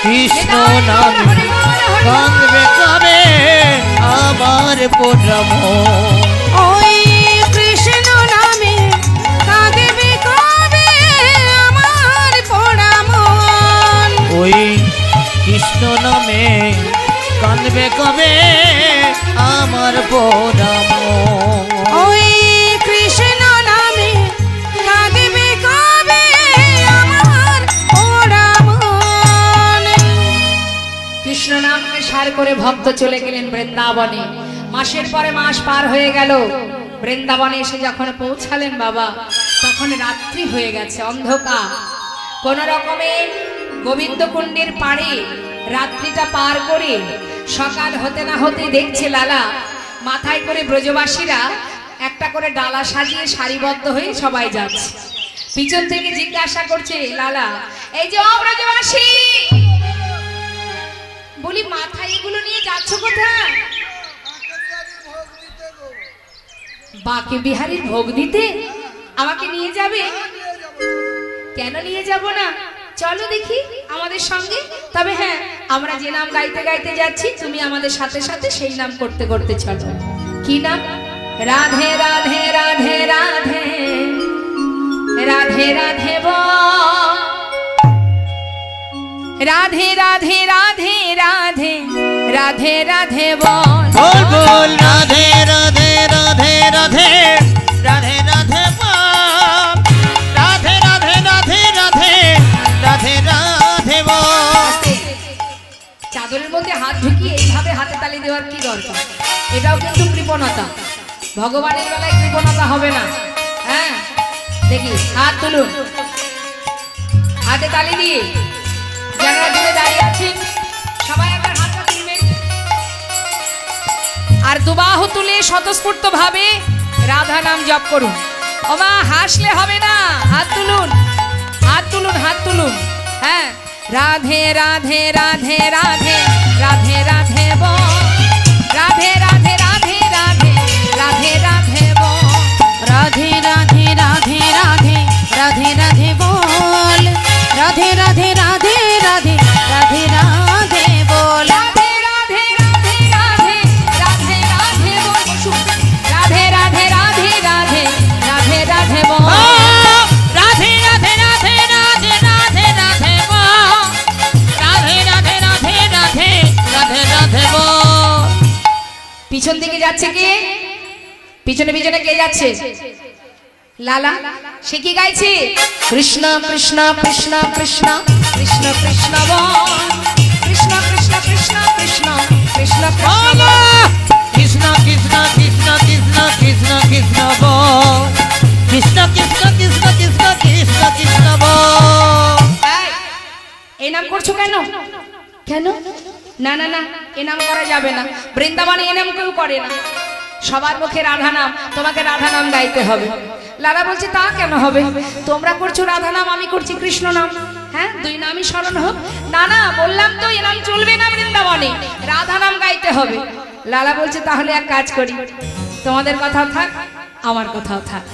কৃষ্ণ নামে কাঁদবে কবে আমার পোড়া মন। ওই কৃষ্ণ নামে কাঁদবে কবে আমার পোড়া মন। ওই কৃষ্ণ নামে কাঁদবে কবে আমার পোড়া মন। ওই কৃষ্ণ নামে কাঁদবে কবে আমার পোড়া মন। কৃষ্ণ নামকে সার করে ভক্ত চলে গেলেন বৃন্দাবনে। মাসের পরে মাস পার হয়ে গেল। বৃন্দাবনে এসে যখন পৌঁছালেন বাবা, তখন রাত্রি হয়ে গেছে, অন্ধকার। কোন রকমে গোবিন্দ কুণ্ডের পাড়ে রাত্রিটা পার করে সকাল হতে না হতে দেখছে লালা মাথায় করে ব্রজবাসীরা একটা করে ডালা সাজিয়ে সারিবদ্ধ হয়ে সবাই যাচ্ছে। পিছন থেকে জিজ্ঞাসা করছে লালা, এই যে ও ব্রজবাসী, বলি মাথায় এগুলো নিয়ে যাচ্ছ কোথায়? বাকে বিহারীর ভোগ দিতে আমাকে নিয়ে যাবে? কেন নিয়ে যাব না? চলো দেখি আমাদের সঙ্গে। তবে হ্যাঁ, আমরা যে নাম গাইতে গাইতে যাচ্ছি তুমি আমাদের সাথে সাথে সেই নাম করতে করতে চলো। কি নাম? রাধে রাধে রাধে রাধে রাধে রাধে বল, রাধে রাধে রাধে রাধে রাধে রাধে বল। বল বল রাধে রাধে রাধে রাধে রাধে রাধে বল, রাধে রাধে রাধে রাধে রাধে রাধে বল। চাদরের মধ্যে হাত ঢুকিয়ে এইভাবে হাতে তালি দেওয়ার কি দরকার? এটাও কিন্তু কৃপণতা। ভগবানের বেলায় কৃপণতা হবে না। হ্যাঁ, দেখি হাত তুলুন, হাতে তালি দিয়ে যারা দূরে দাঁড়িয়ে আছেন সবাই আপনার হাতটা তুলবেন আর দুবাহু তুলে স্বতঃস্ফূর্ত ভাবে রাধা নাম জপ করুন। ওমা হাসলে হবে না, হাত তুলুন, হাত তুলুন, হাত তুলুন। হ্যাঁ, রাধে রাধে রাধে রাধে রাধে রাধে বল, রাধে রাধে রাধে রাধে রাধে রাধে বল, রাধে রাধে রাধে রাধে রাধে রাধে বল, রাধে রাধে রাধে রাধে রাধে রাধে বল। রাধে রাধে রাধে রাধে রাধে রাধে বল, রাধে রাধে রাধে রাধে রাধে রাধে বল, রাধে রাধে রাধে রাধে রাধে রাধে বল, রাধে রাধে রাধে রাধে রাধে রাধে বল। পিছন দিকে যাচ্ছে কে? পিছনে পিছনে কে যাচ্ছে? লালা। সে কি গাইছে? কৃষ্ণ কৃষ্ণ কৃষ্ণ কৃষ্ণ কৃষ্ণ কৃষ্ণ বল, কৃষ্ণ কৃষ্ণ কৃষ্ণ কৃষ্ণ কৃষ্ণ কৃষ্ণ বল, কৃষ্ণ কৃষ্ণ কৃষ্ণ কৃষ্ণ কৃষ্ণ কৃষ্ণ বল, কৃষ্ণ কৃষ্ণ কৃষ্ণ কৃষ্ণ কৃষ্ণ কৃষ্ণ বল। এই, এই নাম করছো কেন? কেন? না না না, এ নাম করা যাবে না। বৃন্দাবনে এ নাম কেউ করে না। সবার মুখে রাধা নাম, তোমাকে রাধা নাম গাইতে হবে। লালা বলছে তা কেন হবে? তোমরা করছো রাধা নাম, আমি করছি কৃষ্ণ নাম। হ্যাঁ, দুই নামই স্মরণ হোক। না না, বললাম তো এ নাম চলবে না, বৃন্দাবনে রাধা নাম গাইতে হবে। লালা বলছে তাহলে এক কাজ করি, তোমাদের কথাও থাক আমার কথাও থাক।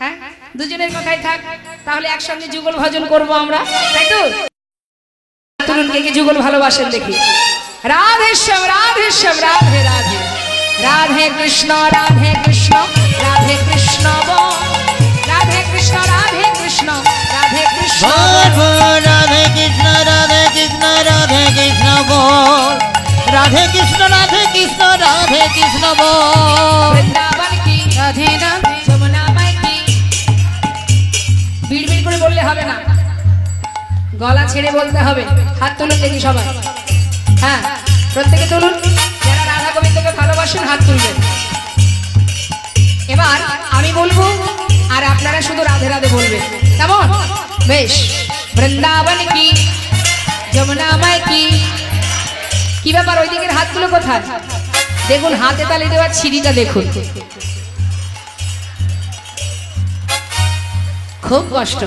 হ্যাঁ, দুজনের কথাই থাক। তাহলে একসঙ্গে যুগল ভজন করবো আমরা, তাই তো? তুলুন কে কে যুগল ভালোবাসেন দেখি। রাধে শ্যাম রাধে শ্যাম রাধে রাধে রাধে কৃষ্ণ রাধে কৃষ্ণ রাধে কৃষ্ণ বল, রাধে কৃষ্ণ রাধে কৃষ্ণ রাধে কৃষ্ণ বল বল রাধে কৃষ্ণ রাধে কৃষ্ণ রাধে কৃষ্ণ বল, রাধে কৃষ্ণ রাধে কৃষ্ণ রাধে কৃষ্ণ বল। বৃন্দাবন কি রাধে রাধে যমুনা মাই কি। বিড়বিড় করে বললে হবে না, গলা ছেড়ে বলতে হবে। হাত তুলুন দেখি সবাই। হ্যাঁ, প্রত্যেকে তুলুন। যারা রাধা গোবিন্দকে ভালোবাসেন হাত তুলবেন। এবার আমি বলবো আর আপনারা শুধু রাধে রাধে বলবেন, কেমন? বেশ। বৃন্দাবন কি যমুনা মাই কি। কি ব্যাপার, ওই দিকের হাতগুলো কোথায়? দেখুন হাতে তালি দেওয়ার ছিঁড়িটা দেখুন, খুব কষ্ট।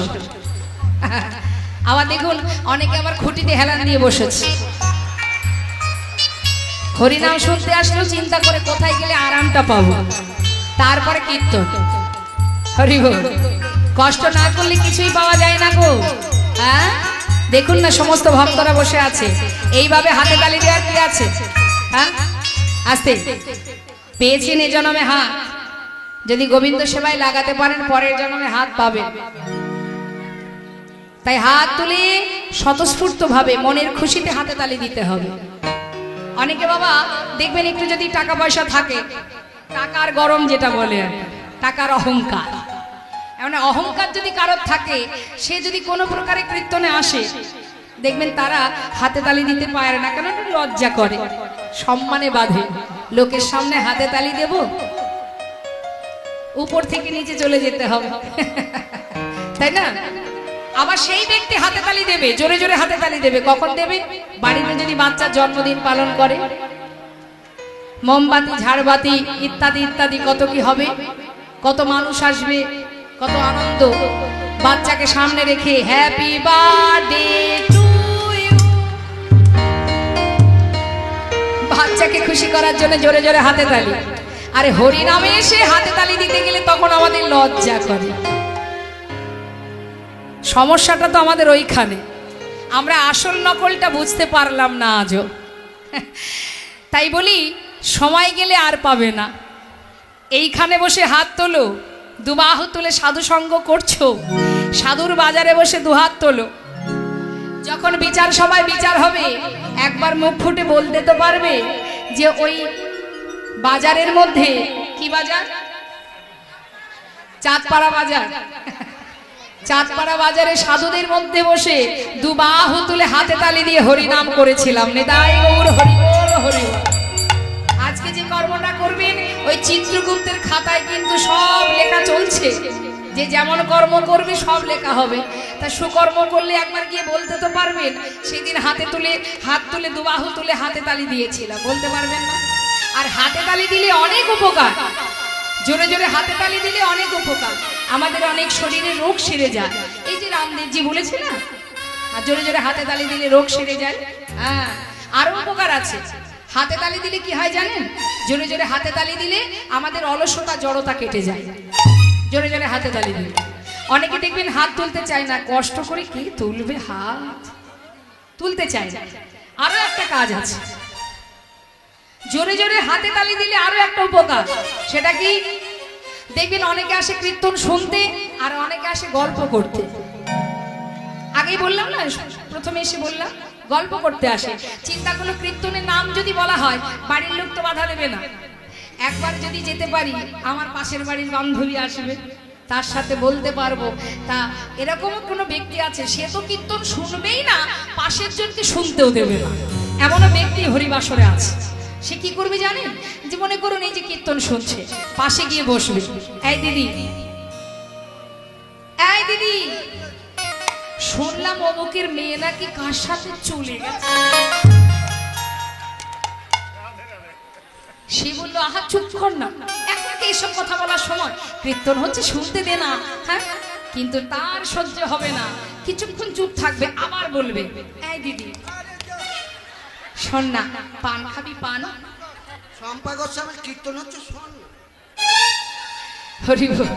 আবার দেখুন অনেকে আবার খুঁটিতে হেলান দিয়ে বসেছে। হরিনাম শুনতে আসলেও চিন্তা করে কোথায় গেলে আরামটা পাবো, তারপরে কীর্তন। হরি বল। কষ্ট না করলে কিছুই পাওয়া যায় না গো। হ্যাঁ, দেখুন না সমস্ত ভক্তরা বসে আছে, এইভাবে হাতে তালি দেওয়ার কি আছে? হ্যাঁ, আস্তে পেয়েছেন এ জন্মে হাত, যদি গোবিন্দ সেবায় লাগাতে পারেন পরের জন্মে হাত পাবেন। তাই হাত তুলে স্বতঃস্ফূর্ত ভাবে মনের খুশিতে হাতে তালি দিতে হবে। অনেকে বাবা দেখবেন একটু যদি টাকা পয়সা থাকে, টাকার গরম যেটা বলে, টাকার অহংকার, মানে অহংকার যদি কারোর থাকে, সে যদি কোনো প্রকারে কীর্তনে আসে দেখবেন তারা হাতে তালি দিতে পারে না, কেন? একটু লজ্জা করে, সম্মানে বাঁধে, লোকের সামনে হাতে তালি দেব, উপর থেকে নিচে চলে যেতে হবে, তাই না? আবার সেই ব্যক্তি হাতে তালি দেবে, জোরে জোরে হাতে তালি দেবে, কখন দেবে? বাড়িতে যদি বাচ্চার জন্মদিন পালন করে, মোমবাতি, ঝাড়বাতি ইত্যাদি ইত্যাদি কত কি হবে, কত মানুষ আসবে, কত আনন্দ, বাচ্চাকে সামনে রেখে হ্যাপি বার্থডে টু ইউ, বাচ্চাকে খুশি করার জন্য জোরে জোরে হাতে তালি। আরে হরি নামে এসে হাতে তালি দিতে গেলে তখন আমাদের লজ্জা করে। সমস্যাটা তো আমাদের ওইখানে, আমরা আসল নকলটা বুঝতে পারলাম না আজও। তাই বলি সময় গেলে আর পাবে না। এইখানে বসে হাত তোলো, দুবাহু তুলে সাধু সঙ্গ করছো, সাধুর বাজারে বসে দুহাত তোলো, যখন বিচার সভায় বিচার হবে একবার মুখ ফুটে বলতে তো পারবে যে ওই বাজারের মধ্যে কি বাজার? চাঁদপাড়া বাজার। চাঁদপাড়া বাজারে সাধুদের মধ্যে বসে দুবাহু তুলে হাতে তালি দিয়ে হরি নাম করেছিলাম, নিতাই গৌর হরি বল হরি। আজকে যে কর্মটা করবেন ওই চিত্রগুপ্তের খাতায় কিন্তু সব লেখা চলছে, যে যেমন কর্ম করবে সব লেখা হবে। তা সুকর্ম করলে একবার গিয়ে বলতে তো পারবেন সেদিন হাত তুলে দুবাহু তুলে হাতে তালি দিয়েছিলাম, বলতে পারবেন না? আর হাতে তালি দিলে অনেক উপকার, জোরে জোরে হাতে তালি দিলে অনেক উপকার, আমাদের অনেক শরীরে রোগ সেরে যায়। এই যে রামদেবজি বলেছে না, আর জোরে জোরে হাতে তালি দিলে রোগ সেরে যায়। হ্যাঁ, আরো উপকার আছে। হাতে তালি দিলে কি হয় জানেন? জোরে জোরে হাতে তালি দিলে আমাদের অলসতা জড়তা কেটে যায়, জোরে জোরে হাতে তালি দিলে। অনেকে দেখবেন হাত তুলতে চায় না, কষ্ট করে কি তুলবে, হাত তুলতে চায় না। আরো একটা কাজ আছে, জোরে জোরে হাতে তালি দিলে আরো একটা উপকার, সেটা কি? দেখবেন অনেকে আসে কীর্তন শুনতে, আর অনেকে আসে গল্প করতে। আগেই বললাম না, প্রথমে এসে বললাম গল্প করতে আসে। চিন্তা করলো কীর্তনের নাম যদি বলা হয় বাড়ির লোক তো বাধা দেবে না। একবার যদি যেতে পারি, আমার পাশের বাড়ির বান্ধবী আসবে, তার সাথে বলতে পারবো। তা এরকমও কোনো ব্যক্তি আছে, সে তো কীর্তন শুনবেই না, পাশের জনকে শুনতেও দেবে না, এমনও ব্যক্তি হরিবাসরে আছে। সে কি করবে জানেন? যে মনে করুন এই যে কীর্তন শুনছে, পাশে গিয়ে বসবে, এই দিদি, এই দিদি, শুনলাম অমুকের মেয়ে নাকি কার সাথে চলে গেছে। সে বললো আহা চুপ কর না, এখন এইসব কথা বলার সময়, কীর্তন হচ্ছে শুনতে দে না। হ্যাঁ, কিন্তু তার সহ্য হবে না, কিছুক্ষণ চুপ থাকবে, আবার বলবে এই দিদি শোন না, পান খাবি? পান শম্পা গোস্বামীর কীর্তন হচ্ছে, শোন। হরি বল।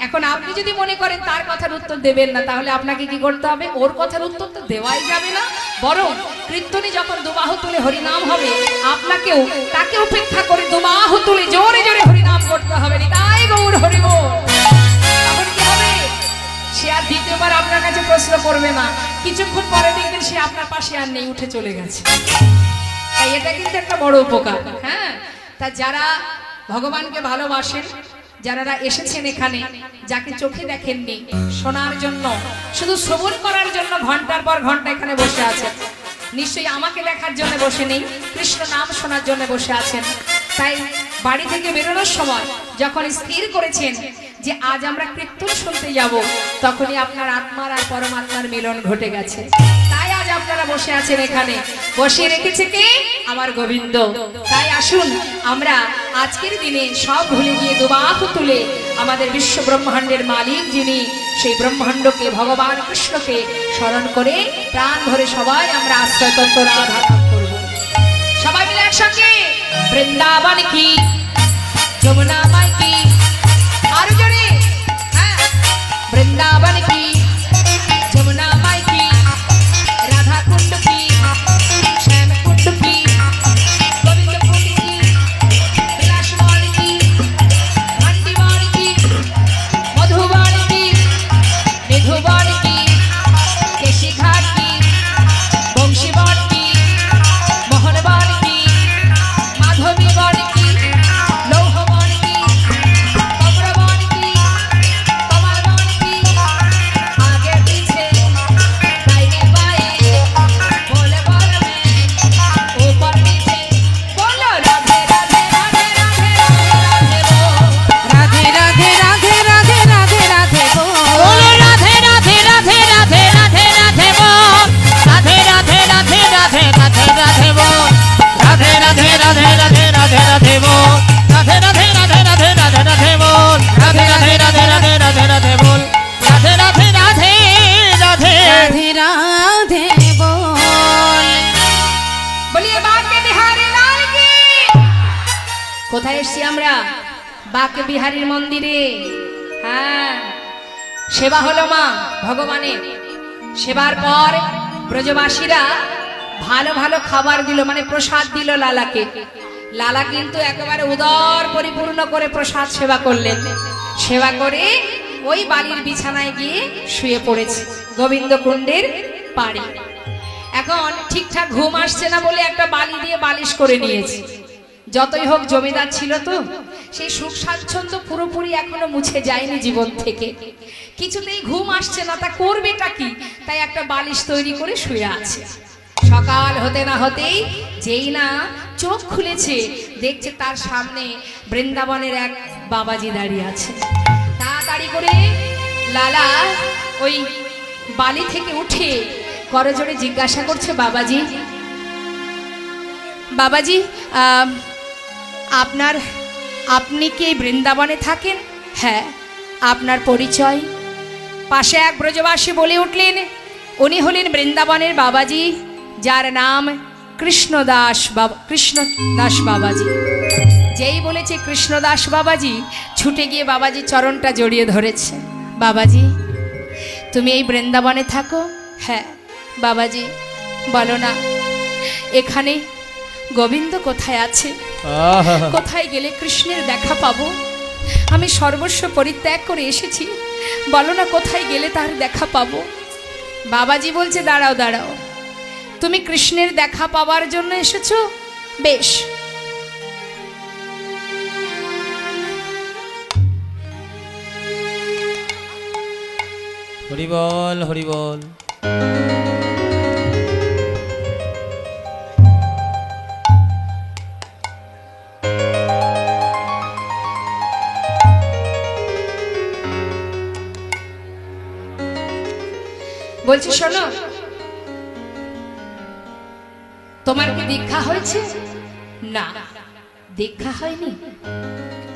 এখন আপনি যদি মনে করেন তার কথার উত্তর দেবেন না, তাহলে আপনাকে কি করতে হবে? ওর কথার উত্তর তো দেওয়াই যাবে না, বরং কীর্তনে যখন দুবাহু তুলে হরিনাম হবে, আপনাকেও তাকে উপেক্ষা করে দুবাহু তুলে জোরে জোরে হরিনাম করতে হবে, নিতাই গৌর হরি বল। তখন কি হবে? সে আর দ্বিতীয়বার আপনার কাছে প্রশ্ন করবে না, কিছুক্ষণ পরে দেখবেন সে আপনার পাশে আর নেই, উঠে চলে গেছে। তাই এটা কিন্তু একটা বড় উপকার। হ্যাঁ, তা যারা ভগবানকে ভালোবাসেন, যারা এসেছেন এখানে, যাকে চোখে দেখেননি, শোনার জন্য, শুধু শ্রবণ করার জন্য ঘন্টার পর ঘন্টা এখানে বসে আছেন, নিশ্চয়ই আমাকে দেখার জন্য বসে নেই, কৃষ্ণ নাম শোনার জন্য বসে আছেন। তাই বাড়ি থেকে বেরোনোর সময় যখন স্থির করেছেন যে আজ আমরা কীর্তন শুনতে যাব, তখনই আপনার আত্মার আর পরমাত্মার মিলন ঘটে গেছে। তাই আজ আপনারা বসে আছেন এখানে, বসিয়ে রেখেছে কে? আমার গোবিন্দ। তাই আসুন আমরা আজকের দিনে সব ভুলে গিয়ে দুবাহু তুলে আমাদের বিশ্ব ব্রহ্মাণ্ডের মালিক যিনি, সেই ব্রহ্মাণ্ডকে, ভগবান কৃষ্ণকে স্মরণ করে প্রাণ ভরে সবাই আমরা আশ্রয় তত্ত্ব রাধা নাম করব। সবাই মিলে একসঙ্গে বৃন্দাবন কি, যমুনা মাই কি, আরো জোরে, হ্যাঁ, বৃন্দাবন কি, যমুনা মাই কি, কোথায় এসছি আমরা? বাঁকে বিহারীর মন্দিরে। হ্যাঁ, সেবা হলো মা ভগবানের। সেবার পর ব্রজবাসীরা ভালো ভালো খাবার দিল, মানে প্রসাদ দিল লালাকে। লালা কিন্তু একেবারে উদর পরিপূর্ণ করে প্রসাদ সেবা করলেন। সেবা করে ওই বালির বিছানায় গিয়ে শুয়ে পড়েছে গোবিন্দ কুণ্ডের পাড়ে। এখন ঠিকঠাক ঘুম আসছে না বলে একটা বালি দিয়ে বালিশ করে নিয়েছে। যতই হোক জমিদার ছিল তো, সেই সুখ স্বাচ্ছন্দ্য পুরোপুরি এখনো মুছে যায়নি জীবন থেকে। কিছুতেই ঘুম আসছে না, তা করবেটা কি? তাই একটা বালিশ তৈরি করে শুয়ে আছে। সকাল হতে না হতেই যেই না চোখ খুলেছে, দেখছে তার সামনে বৃন্দাবনের এক বাবাজি দাঁড়িয়ে আছে। তাড়াতাড়ি করে লালা ওই বালি থেকে উঠে করজোড়ে জিজ্ঞাসা করছে, বাবাজি বাবাজি আপনি কি এই বৃন্দাবনে থাকেন? হ্যাঁ। আপনার পরিচয়? পাশে এক ব্রজবাসী বলে উঠলেন, উনি হলেন বৃন্দাবনের বাবাজি, যার নাম কৃষ্ণদাস বাবাজি। যেই বলেছে কৃষ্ণদাস বাবাজি, ছুটে গিয়ে বাবাজি চরণটা জড়িয়ে ধরেছে। বাবাজি তুমি এই বৃন্দাবনে থাকো? হ্যাঁ। বাবাজি বলো না, এখানে গোবিন্দ কোথায় আছে? কোথায় গেলে কৃষ্ণের দেখা পাবো? আমি সর্বস্ব পরিত্যাগ করে এসেছি, বলো না কোথায় গেলে তার দেখা পাবো? বাবাজি বলছে, দাঁড়াও দাঁড়াও, তুমি কৃষ্ণের দেখা পাওয়ার জন্য এসেছো? বেশ, হরি বল হরি বল। বলছি শোনো, তোমার কি দীক্ষা হয়েছে? না, দীক্ষা হয়নি।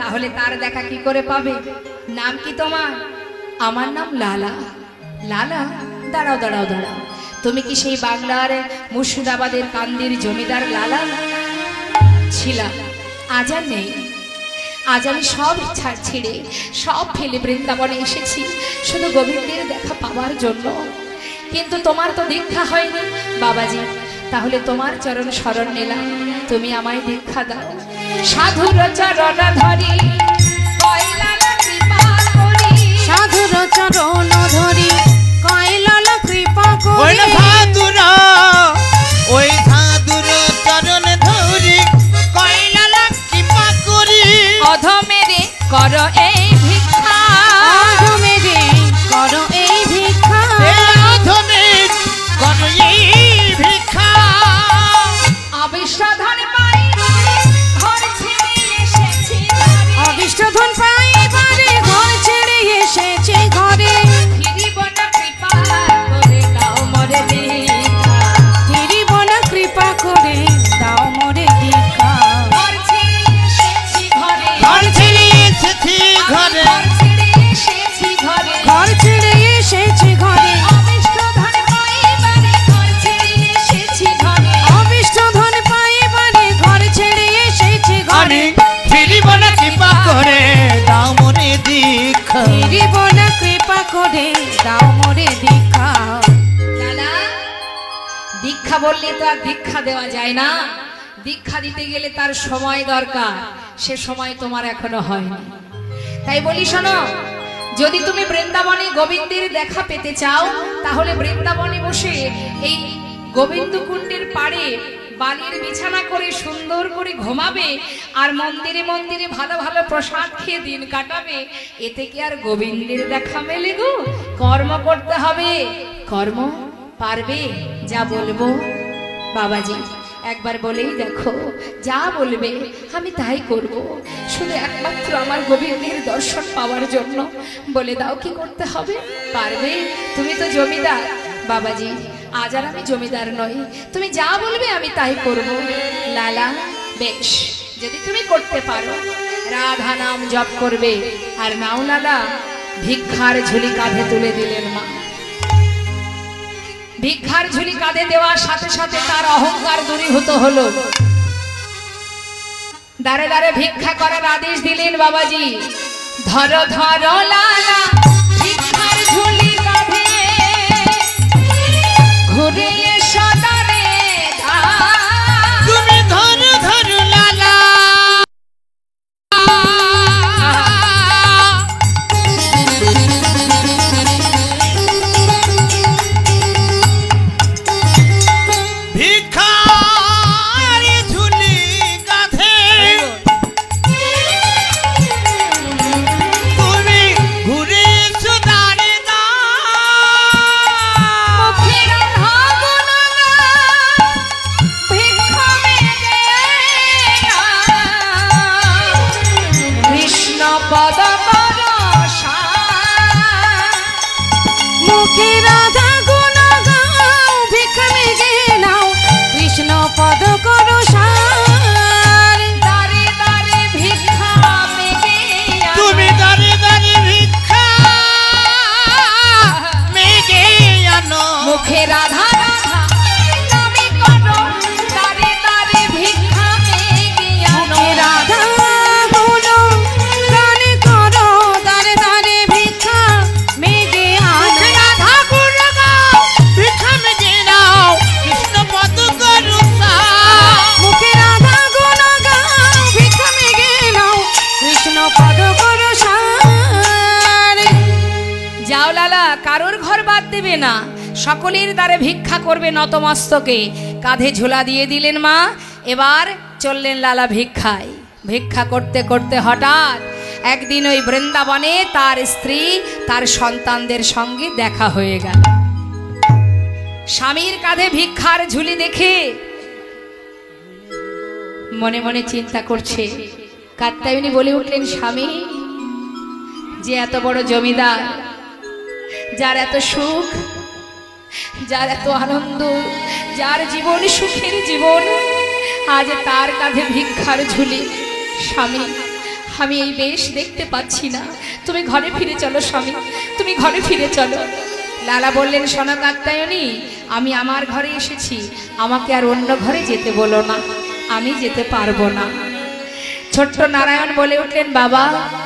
তাহলে তার দেখা কি করে পাবে? নাম কি তোমার? আমার নাম লালা। লালা? দাঁড়াও দাঁড়াও দাঁড়াও, তুমি কি সেই বাংলার মুর্শিদাবাদের কান্দির জমিদার লালা? ছিলাম, আজ আর নেই। আজ আমি সব ছেড়ে সব ফেলে বৃন্দাবনে এসেছি শুধু গোবিন্দের দেখা পাওয়ার জন্য। কিন্তু তোমার তো দীক্ষা হয়নি বাবাজি, তাহলে তোমার চরণ শরণ নিলাম, তুমি আমায় দীক্ষা দাও। সাধুর চরণ ধরি কয়লালা কৃপা করি, সাধুর চরণ ধরি কয়লালা কৃপা ওই করি, সাধুরা ওই সাধুর চরণ ধরি কয়লালা কৃপা করি, অধমেরে কর এই ভিক্ষা, অধমেরে কর এই ভিক্ষা, অধমের কর এই ভিক্ষা। অবিষ্ট ধন পাই ঘর ছেড়ে এসেছি ঘরে, অবিষ্ট ধন পাইবারে ঘর ছেড়ে এসেছে ঘরে, ফিরিব না কৃপা করে দাও মোরে দীক্ষা, ফিরিব না কৃপা করে দাও মোরে দীক্ষা, ঘর ছেড়ে এসেছি ঘরে, ঘর ছেড়ে এসেছি ঘরে, ঘর ছেড়ে এসেছি ঘরে, ঘর ছেড়ে এসেছে ঘরে, অবিষ্ট ধন পাইবারে ঘর ছেড়ে এসেছি ঘরে, অবিষ্ট ধন পাইবারে ঘর ছেড়ে এসেছে ঘরে, আমি ফিরিব না কৃপা করে দাও মনে দীক্ষা। ফিরিব না কৃপা করে দাও মোরে দীক্ষা। লালা, দীক্ষা বললে তো আর দীক্ষা দেওয়া যায় না, দীক্ষা দিতে গেলে তার সময় দরকার, সে সময় তোমার এখনো হয়নি। তাই বলি শোনো, যদি তুমি বৃন্দাবনে গোবিন্দের দেখা পেতে চাও, তাহলে বৃন্দাবনে বসে এই গোবিন্দ কুণ্ডের পাড়ে বালির বিছানা করে সুন্দর করে ঘুমাবে, আর মন্দিরে মন্দিরে ভালো ভালো প্রসাদ খেয়ে দিন কাটাবে। এতে কি আর গোবিন্দের দেখা মেলে গো? কর্ম করতে হবে। কর্ম পারবে? যা বলবো বাবাজি একবার বলেই দেখো, যা বলবে আমি তাই করব, শুধু একমাত্র আমার গোবিন্দের দর্শন পাওয়ার জন্য। বলে দাও কি করতে হবে? পারবে? তুমি তো জমিদার বাবাজি, আজ আর আমি জমিদার নই, তুমি যা বলবে আমি তাই করব। লালা, বেশ, যদি তুমি করতে পারো রাধা নাম জপ করবে, আর নাও লালা, ভিক্ষার ঝুলি কাঁধে তুলে দিলেন মা। ভিক্ষার ঝুলি কাঁধে দেওয়ার সাথে সাথে তার অহংকার দূরীভূত হলো। দাঁড়ে দাঁড়ে ভিক্ষা করার আদেশ দিলেন বাবাজি। ধরো ধরো লালা ভিক্ষার ঝুলি কাঁধে, ঘুরে এসো দাঁড়ে তুমি ধরো ধরো লালা, ভিক্ষার ঝুলি কাঁধে তুমি ঘুরে এসো দাঁড়ে মুখের আধা ভিক্ষা মেলে কৃষ্ণ পদ পরশা। মুখে রাধা গুণ গাও, ভিক্ষা মেগে নাও, কৃষ্ণ পদ করো সার। দাঁড়ে দাঁড়ে ভিক্ষা মেগে তুমি দাঁড়ে দাঁড়ে ভিক্ষা মেঘে আনো। মুখে রাধা রাধা নামে করো, দাঁড়ে দাঁড়ে ভিক্ষা মেগে আনো। মুখে রাধা গুণ গান করো, দাঁড়ে দাঁড়ে ভিক্ষা মেগে আনো। রাধা গুণ গাও, ভিক্ষা মেঘে নাও, কৃষ্ণ পদ করো সার। মুখে রাধা গুণ গাও, ভিক্ষা মেগে নাও, কৃষ্ণ পদ করো সার। যাও লালা, কারোর ঘর বাদ দেবে না, সকলের দ্বারে ভিক্ষা করবে নতমস্তকে। কাঁধে ঝোলা দিয়ে দিলেন মা। এবার চললেন লালা ভিক্ষায়। ভিক্ষা করতে করতে হঠাৎ একদিন ওই বৃন্দাবনে তার স্ত্রী তার সন্তানদের সঙ্গে দেখা হয়ে গেল। স্বামীর কাঁধে ভিক্ষার ঝুলি দেখে মনে মনে চিন্তা করছে। কাত্যায়নী বলে উঠলেন, স্বামী যে এত বড় জমিদার, যার এত সুখ, যার এত আনন্দ, যার জীবন সুখের জীবন, আজ তার কাঁধে ভিক্ষার ঝুলি। স্বামী আমি এই বেশ দেখতে পাচ্ছি না, তুমি ঘরে ফিরে চলো স্বামী, তুমি ঘরে ফিরে চলো। লালা বললেন, শোনো কাত্যায়নী, আমি আমার ঘরে এসেছি, আমাকে আর অন্য ঘরে যেতে বলো না, আমি যেতে পারবো না। ছোট্ট নারায়ণ বলে উঠলেন, বাবা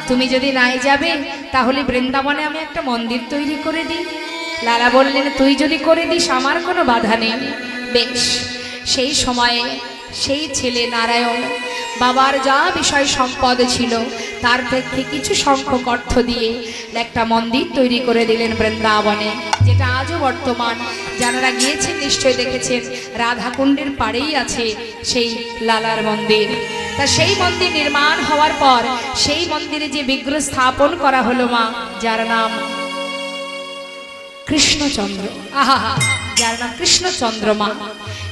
তুমি যদি নাই যাবে তাহলে বৃন্দাবনে আমি একটা মন্দির তৈরি করে দিই। লালা বললেন, তুই যদি করে দিস আমার কোনো বাধা নেই। বেশ, সেই সময়ে সেই ছেলে নারায়ণ বাবার যা বিষয় সম্পদ ছিল তার থেকে কিছু সংখ্যক অর্থ দিয়ে একটা মন্দির তৈরি করে দিলেন বৃন্দাবনে, যেটা আজও বর্তমান। যারা গিয়েছেন নিশ্চয় দেখেছেন, রাধাকুণ্ডের পাড়েই আছে সেই লালার মন্দির। তা সেই মন্দির নির্মাণ হওয়ার পর সেই মন্দিরে যে বিগ্রহ স্থাপন করা হলো মা, যার নাম কৃষ্ণচন্দ্র, আহা, যার নাম কৃষ্ণচন্দ্রমা,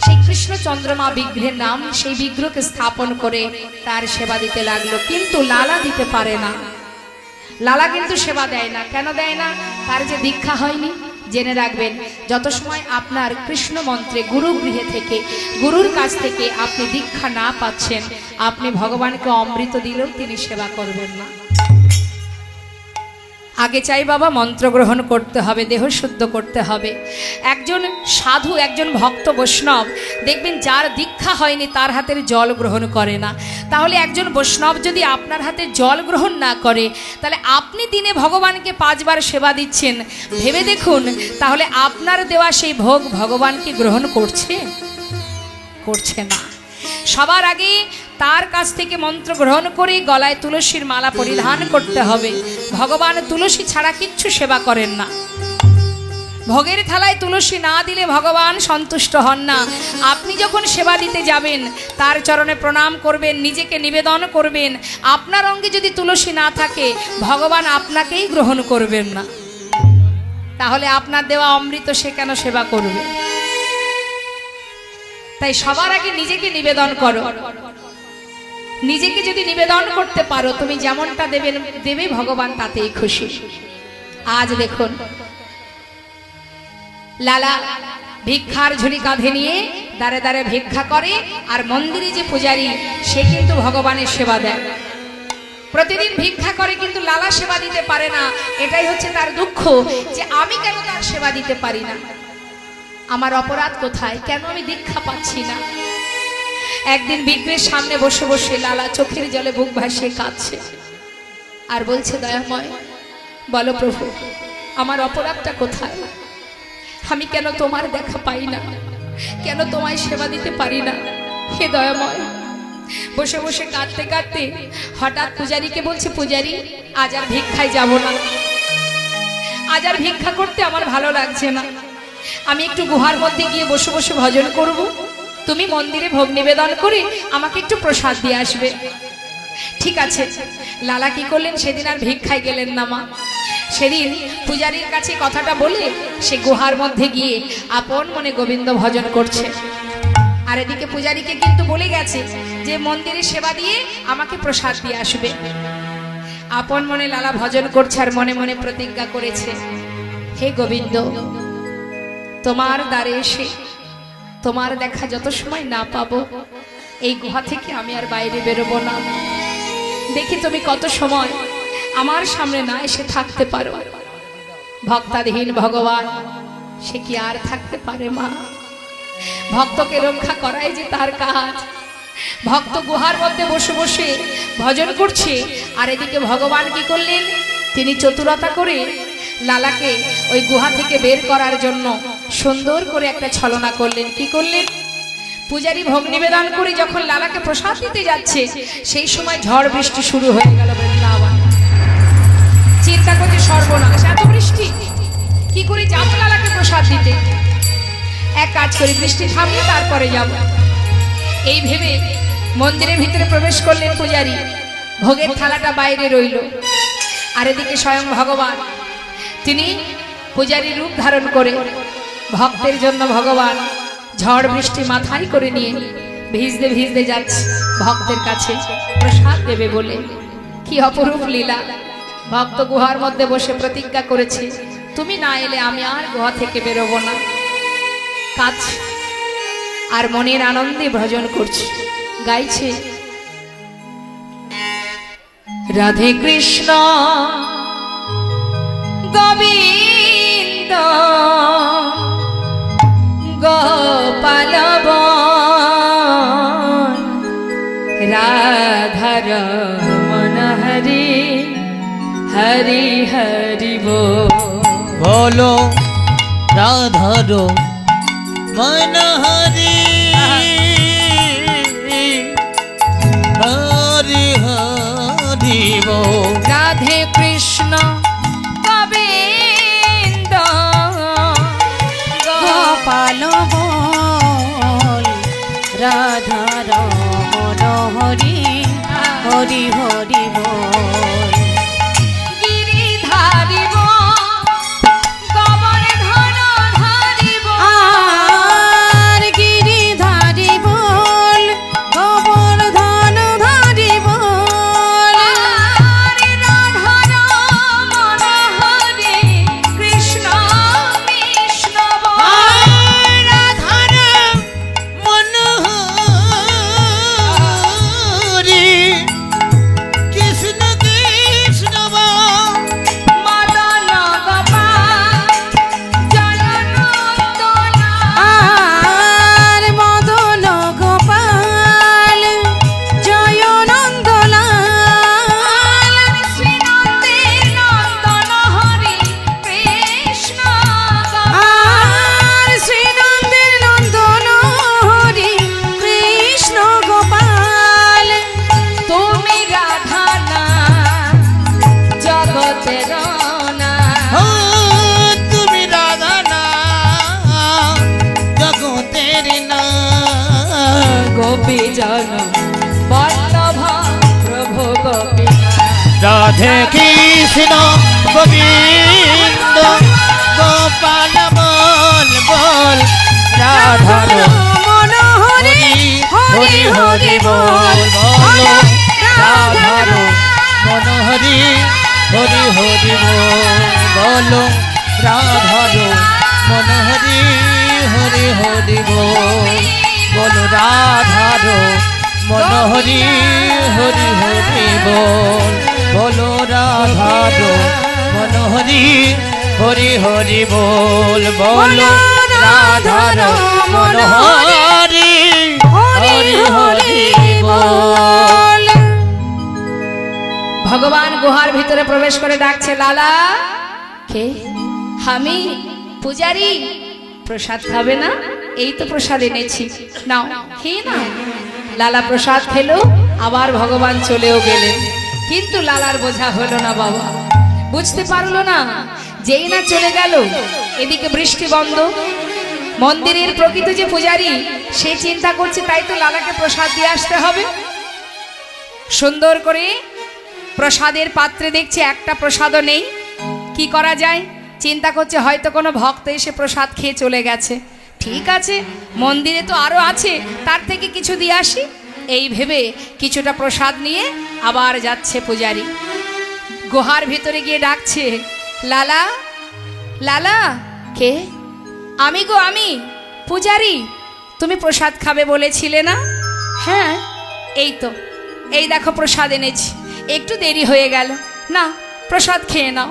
সেই কৃষ্ণচন্দ্রমা বিগ্রহের নাম, সেই বিগ্রহকে স্থাপন করে তার সেবা দিতে লাগলো। কিন্তু লালা দিতে পারে না, লালা কিন্তু সেবা দেয় না। কেন দেয় না? তার যে দীক্ষা হয়নি। জেনে রাখবেন, যত সময় আপনার কৃষ্ণ মন্ত্রে গুরু গৃহে থেকে, গুরুর কাছ থেকে আপনি দীক্ষা না পাচ্ছেন, আপনি ভগবানকে অমৃত দিলেও তিনি সেবা করবেন না। আগে চাই বাবা মন্ত্র গ্রহণ করতে হবে, দেহ শুদ্ধ করতে হবে। একজন সাধু, একজন ভক্ত বৈষ্ণব দেখবেন যার দীক্ষা হয়নি তার হাতের জল গ্রহণ করে না। তাহলে একজন বৈষ্ণব যদি আপনার হাতে জল গ্রহণ না করে, তাহলে আপনি দিনে ভগবানকে 5 বার সেবা দিচ্ছেন, ভেবে দেখুন তাহলে আপনার দেওয়া সেই ভোগ ভগবান কি গ্রহণ করছে? করছে না। সবার আগে তার কাছ থেকে মন্ত্র গ্রহণ করে গলায় তুলসীর মালা পরিধান করতে হবে। ভগবান তুলসী ছাড়া কিচ্ছু সেবা করেন না। ভোগের থালায় তুলসী না দিলে ভগবান সন্তুষ্ট হন না। আপনি যখন সেবা দিতে যাবেন তার চরণে প্রণাম করবেন, নিজেকে নিবেদন করবেন। আপনার অঙ্গে যদি তুলসী না থাকে ভগবান আপনাকেই গ্রহণ করবেন না। তাহলে আপনার দেওয়া অমৃত সে কেন সেবা করবে? তাই সবার আগে নিজেকে নিবেদন করো। নিজেকে যদি নিবেদন করতে পারো, তুমি যেমনটা দেবে ভগবান তাতেই খুশি। আজ দেখুন লালা ভিক্ষার ঝুলি কাঁধে নিয়ে দাঁড়ে দাঁড়ে ভিক্ষা করে, আর মন্দিরে যে পূজারী সে কিন্তু ভগবানের সেবা দেয়। প্রতিদিন ভিক্ষা করে কিন্তু লালা সেবা দিতে পারে না। এটাই হচ্ছে তার দুঃখ, যে আমি কেন তার সেবা দিতে পারি না, আমার অপরাধ কোথায়, কেন আমি দীক্ষা পাচ্ছি না। একদিন বিগ্রহের সামনে বসে বসে লালা চোখের জলে বুক ভাসিয়ে কাঁদছে আর বলছে, দয়াময় বলো প্রভু, আমার অপরাধটা কোথায়? আমি কেন তোমার দেখা পাই না? কেন তোমায় সেবা দিতে পারি না? হে দয়াময়। বসে বসে কাঁদতে কাঁদতে হঠাৎ পূজারীকে বলছে, পূজারী, আজ আর ভিক্ষায় যাব না, আজ আর ভিক্ষা করতে আমার ভালো লাগছে না, আমি একটু গুহার মধ্যে গিয়ে বসে বসে ভজন করব, তুমি মন্দিরে ভোগ নিবেদন করে আমাকে একটু প্রসাদ দিয়ে আসবে। ঠিক আছে। লালা কি করলেন, সেদিন আর ভিক্ষায় গেলেন না মা। সেদিন পূজারীর কাছে কথাটা বলে সে গুহার মধ্যে গিয়ে আপন মনে গোবিন্দ ভজন করছে। আর এদিকে পূজারীকে কিন্তু বলে গেছে যে মন্দিরে সেবা দিয়ে আমাকে প্রসাদ দিয়ে আসবে। আপন মনে লালা ভজন করছে আর মনে মনে প্রতিজ্ঞা করেছে, হে গোবিন্দ, তোমার দ্বারে এসে তোমার দেখা যত সময় না পাবো, এই গুহা থেকে আমি আর বাইরে বেরোবো না। দেখি তুমি কত সময় আমার সামনে না এসে থাকতে পারো। ভক্তাধীন ভগবান সে কি আর থাকতে পারে মা? ভক্তকে রক্ষা করাই যে তার কাজ। ভক্ত গুহার মধ্যে বসে বসে ভজন করছে আর এদিকে ভগবান কি করলেন, তিনি চতুরতা করে লালাকে ওই গুহা থেকে বের করার জন্য সুন্দর করে একটা ছলনা করলেন। কি করলেন, পূজারী ভোগ নিবেদন করে যখন লালাকে প্রসাদ দিতে যাচ্ছে, সেই সময় ঝড় বৃষ্টি শুরু হয়ে গেল বৃন্দাবন। চিন্তা করছে, সর্বনাশ, এত বৃষ্টি, কি করে যাবো লালাকে প্রসাদ দিতে? এক কাজ করি, বৃষ্টি থামলে তারপরে যাব। এই ভেবে মন্দিরের ভিতরে প্রবেশ করলেন পূজারী। ভোগের থালাটা বাইরে রইল আর এদিকে স্বয়ং ভগবান তিনি পূজারী রূপ ধারণ করে ভক্তের জন্য ভগবান ঝড় বৃষ্টি মাথায় করে নিয়ে ভিজতে ভিজতে যাচ্ছে ভক্তের কাছে প্রসাদ দেবে বলে। কি অপরূপ লীলা! ভক্ত গুহার মধ্যে বসে প্রতিজ্ঞা করেছে, তুমি না এলে আমি আর গুহা থেকে বেরোবো না। কাজ আর মনের আনন্দে ভজন করছে, গাইছে, রাধে কৃষ্ণ গোবিন্দ গোপাল রাধার মন হরি হরি হরি বলো রাধার মন হরি হরি হরি বল। রাধে কৃষ্ণ গোবিন্দ গোপাল বল রাধা রমন হরি হরি হরি বল। গিরিধারি গোবর্ধন ধারিব আর গিরিধারি বল গোবর্ধন ধারি বল। রাধার মন হরি কৃষ্ণ কৃষ্ণ রাধার মন হরি কৃষ্ণ কৃষ্ণ মদন গোপাল জয়নন্দন আর মদন গোপাল জয় নন্দলাল। শ্রীনন্দের নন্দন হরি কৃষ্ণ আর শ্রীনন্দের নন্দন হরি কৃষ্ণ গোপাল। তুমি রাধা না জগতের না তুমি রাধা না জগতের না গোপী জন বল্লভ প্রভু গোপী রাধে কৃষ্ণ গোবিন্দ গোপাল বল বল রাধার মন হরি হরি হরি বল বল রাধার মন হরি হরি হরি বল রাধার মন হরি হরি হরি বল রাধার মন হরি হরি হরি বল রাধার মন হরি হরি হরি বল রাধার মন হরি হরি হরি বল। ভগবান গুহার ভিতরে প্রবেশ করে ডাকছে, লালা। কে? আমি পূজারি। প্রসাদ খাবে না? এই তো প্রসাদ এনেছি, নাও খেয়ে না। লালা প্রসাদ খেলো, আবার ভগবান চলেও গেলেন। কিন্তু লালার বোঝা হলো না বাবা, বুঝতে পারলো না। যেই না চলে গেল, এদিকে বৃষ্টি বন্ধ। মন্দিরের প্রকৃত যে পূজারি, সে চিন্তা করছে তাই তো লালাকে প্রসাদ দিয়ে আসতে হবে। সুন্দর করে প্রসাদের পাত্রে দেখছে একটা প্রসাদও নেই। কি করা যায়? চিন্তা করছে হয়তো কোনো ভক্ত এসে প্রসাদ খেয়ে চলে গেছে। ঠিক আছে, মন্দিরে তো আরো আছে, তার থেকে কিছু দিয়ে আসি। এই ভেবে কিছুটা প্রসাদ নিয়ে আবার যাচ্ছে পূজারি। গুহার ভিতরে গিয়ে ডাকছে, লালা, লালা। কে? আমি গো, আমি পূজারি। তুমি প্রসাদ খাবে বলেছিলে না? হ্যাঁ, এই তো, এই দেখো প্রসাদ এনেছি। একটু দেরি হয়ে গেল, না প্রসাদ খেয়ে নাও।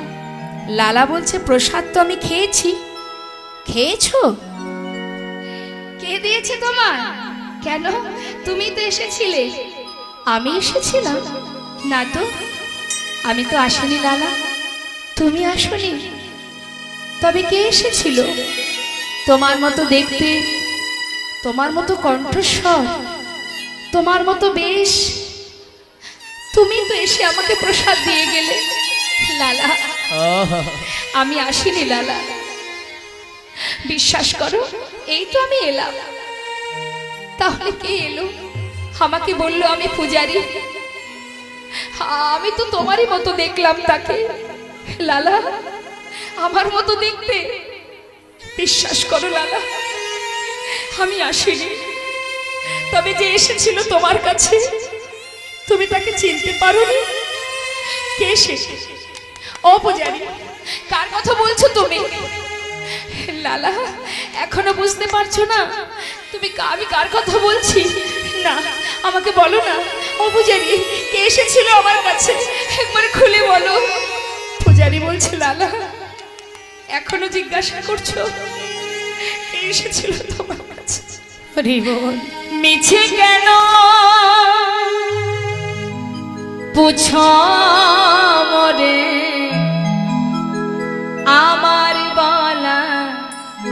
লালা বলছে, প্রসাদ তো আমি খেয়েছি। খেয়েছো? কে দিয়েছে তোমার? কেন, তুমি তো এসেছিলে। আমি এসেছিলাম না তো, আমি তো আসিনি লালা। তুমি আসনি? তবে কে এসেছিল? তোমার মতো দেখতে, তোমার মতো কণ্ঠস্বর, তোমার মতো বেশ, তুমি তো এসে আমাকে প্রসাদ দিয়ে গেলে লালা। আমি আসিনি লালা, বিশ্বাস করো, এই তো আমি এলাম। তাহলে কে এলো? আমাকে বললো আমি পূজারি। আমি তো তোমারই মতো দেখলাম তাকে লালা, আমার মতো দেখতে। বিশ্বাস করো লালা, আমি আসিনি। তবে যে এসেছিল তোমার কাছে, তুমি তাকে চিনতে পারোনি। কে সে? ও পূজারি, কার কথা বলছো তুমি? লালা, এখনো বুঝতে পারছো না তুমি আমি কার কথা বলছি? না, আমাকে বলো না। ও পূজারি, কে এসেছিল আমার কাছে? একবার খুলে বলো। পূজারি বলছে, লালা, এখনো জিজ্ঞাসা করছো কে এসেছিল তোমার কাছে? হরি বল। মিছে কেন পুছো মরে, আমার বলা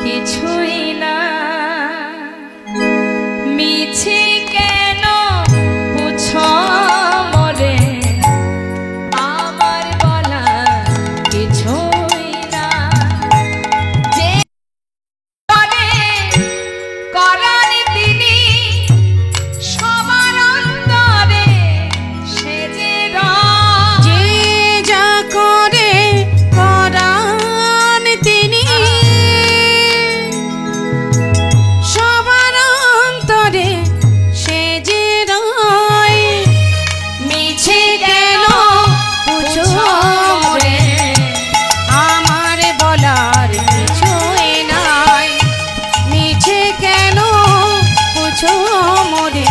কিছুই না। মিছে কেন পুছো মরে, আমার বলা কিছুই না। যে করে করার তিনি সবার অন্তরে, সে যে যে যা করে করান তিনি সবার অন্তরে, সে যে রয়। মিছে কেন পুছো মরে, আমার বলার কিছুই নাই। মিছে কেন পুছো মরে,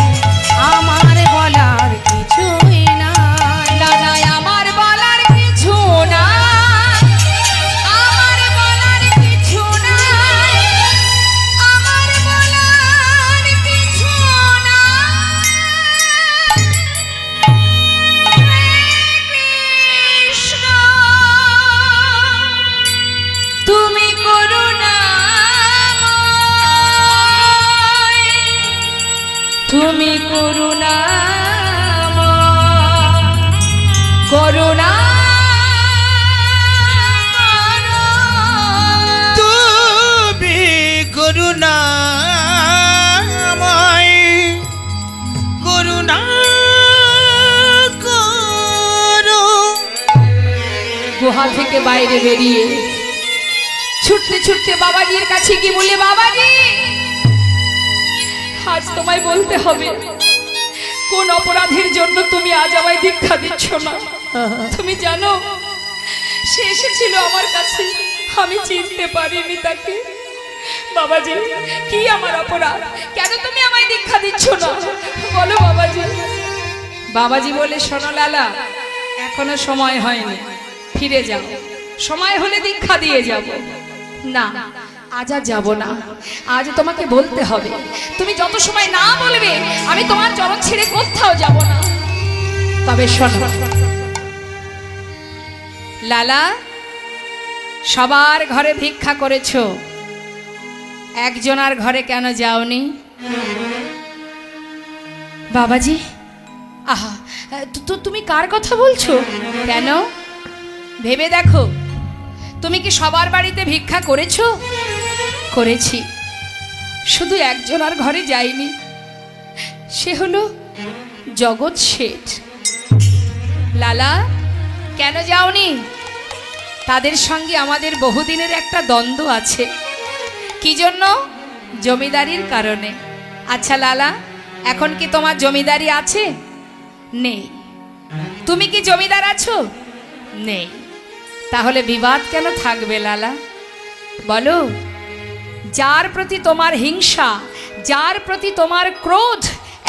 আমার বলার কিছুই নাই। দাদা আমার বলার কিছু না, আমার বলার কিছু নাই, আমার বলার কিছু না। কৃষ্ণ তুমি করুণাময়, তুমি করুণাময়, করুণা তুমি করুণাময়, করুণা করো। গুহা থেকে বাইরে বেরিয়ে ছুটতে ছুটতে বাবাজির কাছে কি বলে, বাবাজি আজ তোমায় বলতে হবে কোন অপরাধের জন্য তুমি আজ আমায় দীক্ষা দিচ্ছ না। তুমি জানো সে এসেছিল আমার কাছে, আমি চিনতে পারিনি তাকে। বাবাজি, কি আমার অপরাধ? কেন তুমি আমায় দীক্ষা দিচ্ছ না? বলো বাবাজি। বাবাজি বলে, শোনো লালা, এখনো সময় হয়নি, ফিরে যাও, সময় হলে দীক্ষা দিয়ে যাব। না, আজ আর যাব না, আজ তোমাকে বলতে হবে। তুমি যত সময় না বলবে আমি তোমার চরণ ছেড়ে কোথাও যাব না। তবে শোনো লালা, সবার ঘরে ভিক্ষা করেছো, একজনার ঘরে কেন যাওনি? বাবাজি, আহা, তো তুমি কার কথা বলছো? কেন ভেবে দেখো, তুমি কি সবার বাড়িতে ভিক্ষা করেছো? করেছি, শুধু একজনার ঘরে যাইনি, সে হলো জগৎ শেঠ। লালা, কেন যাওনি? তাদের সঙ্গে আমাদের বহুদিনের একটা দ্বন্দ্ব আছে। কি জন্য? জমিদারির কারণে। আচ্ছা লালা, এখন কি তোমার জমিদারি আছে? নেই। তুমি কি জমিদার আছো? নেই। তাহলে বিবাদ কেন থাকবে লালা? বলো, যার প্রতি তোমার হিংসা, যার প্রতি তোমার ক্রোধ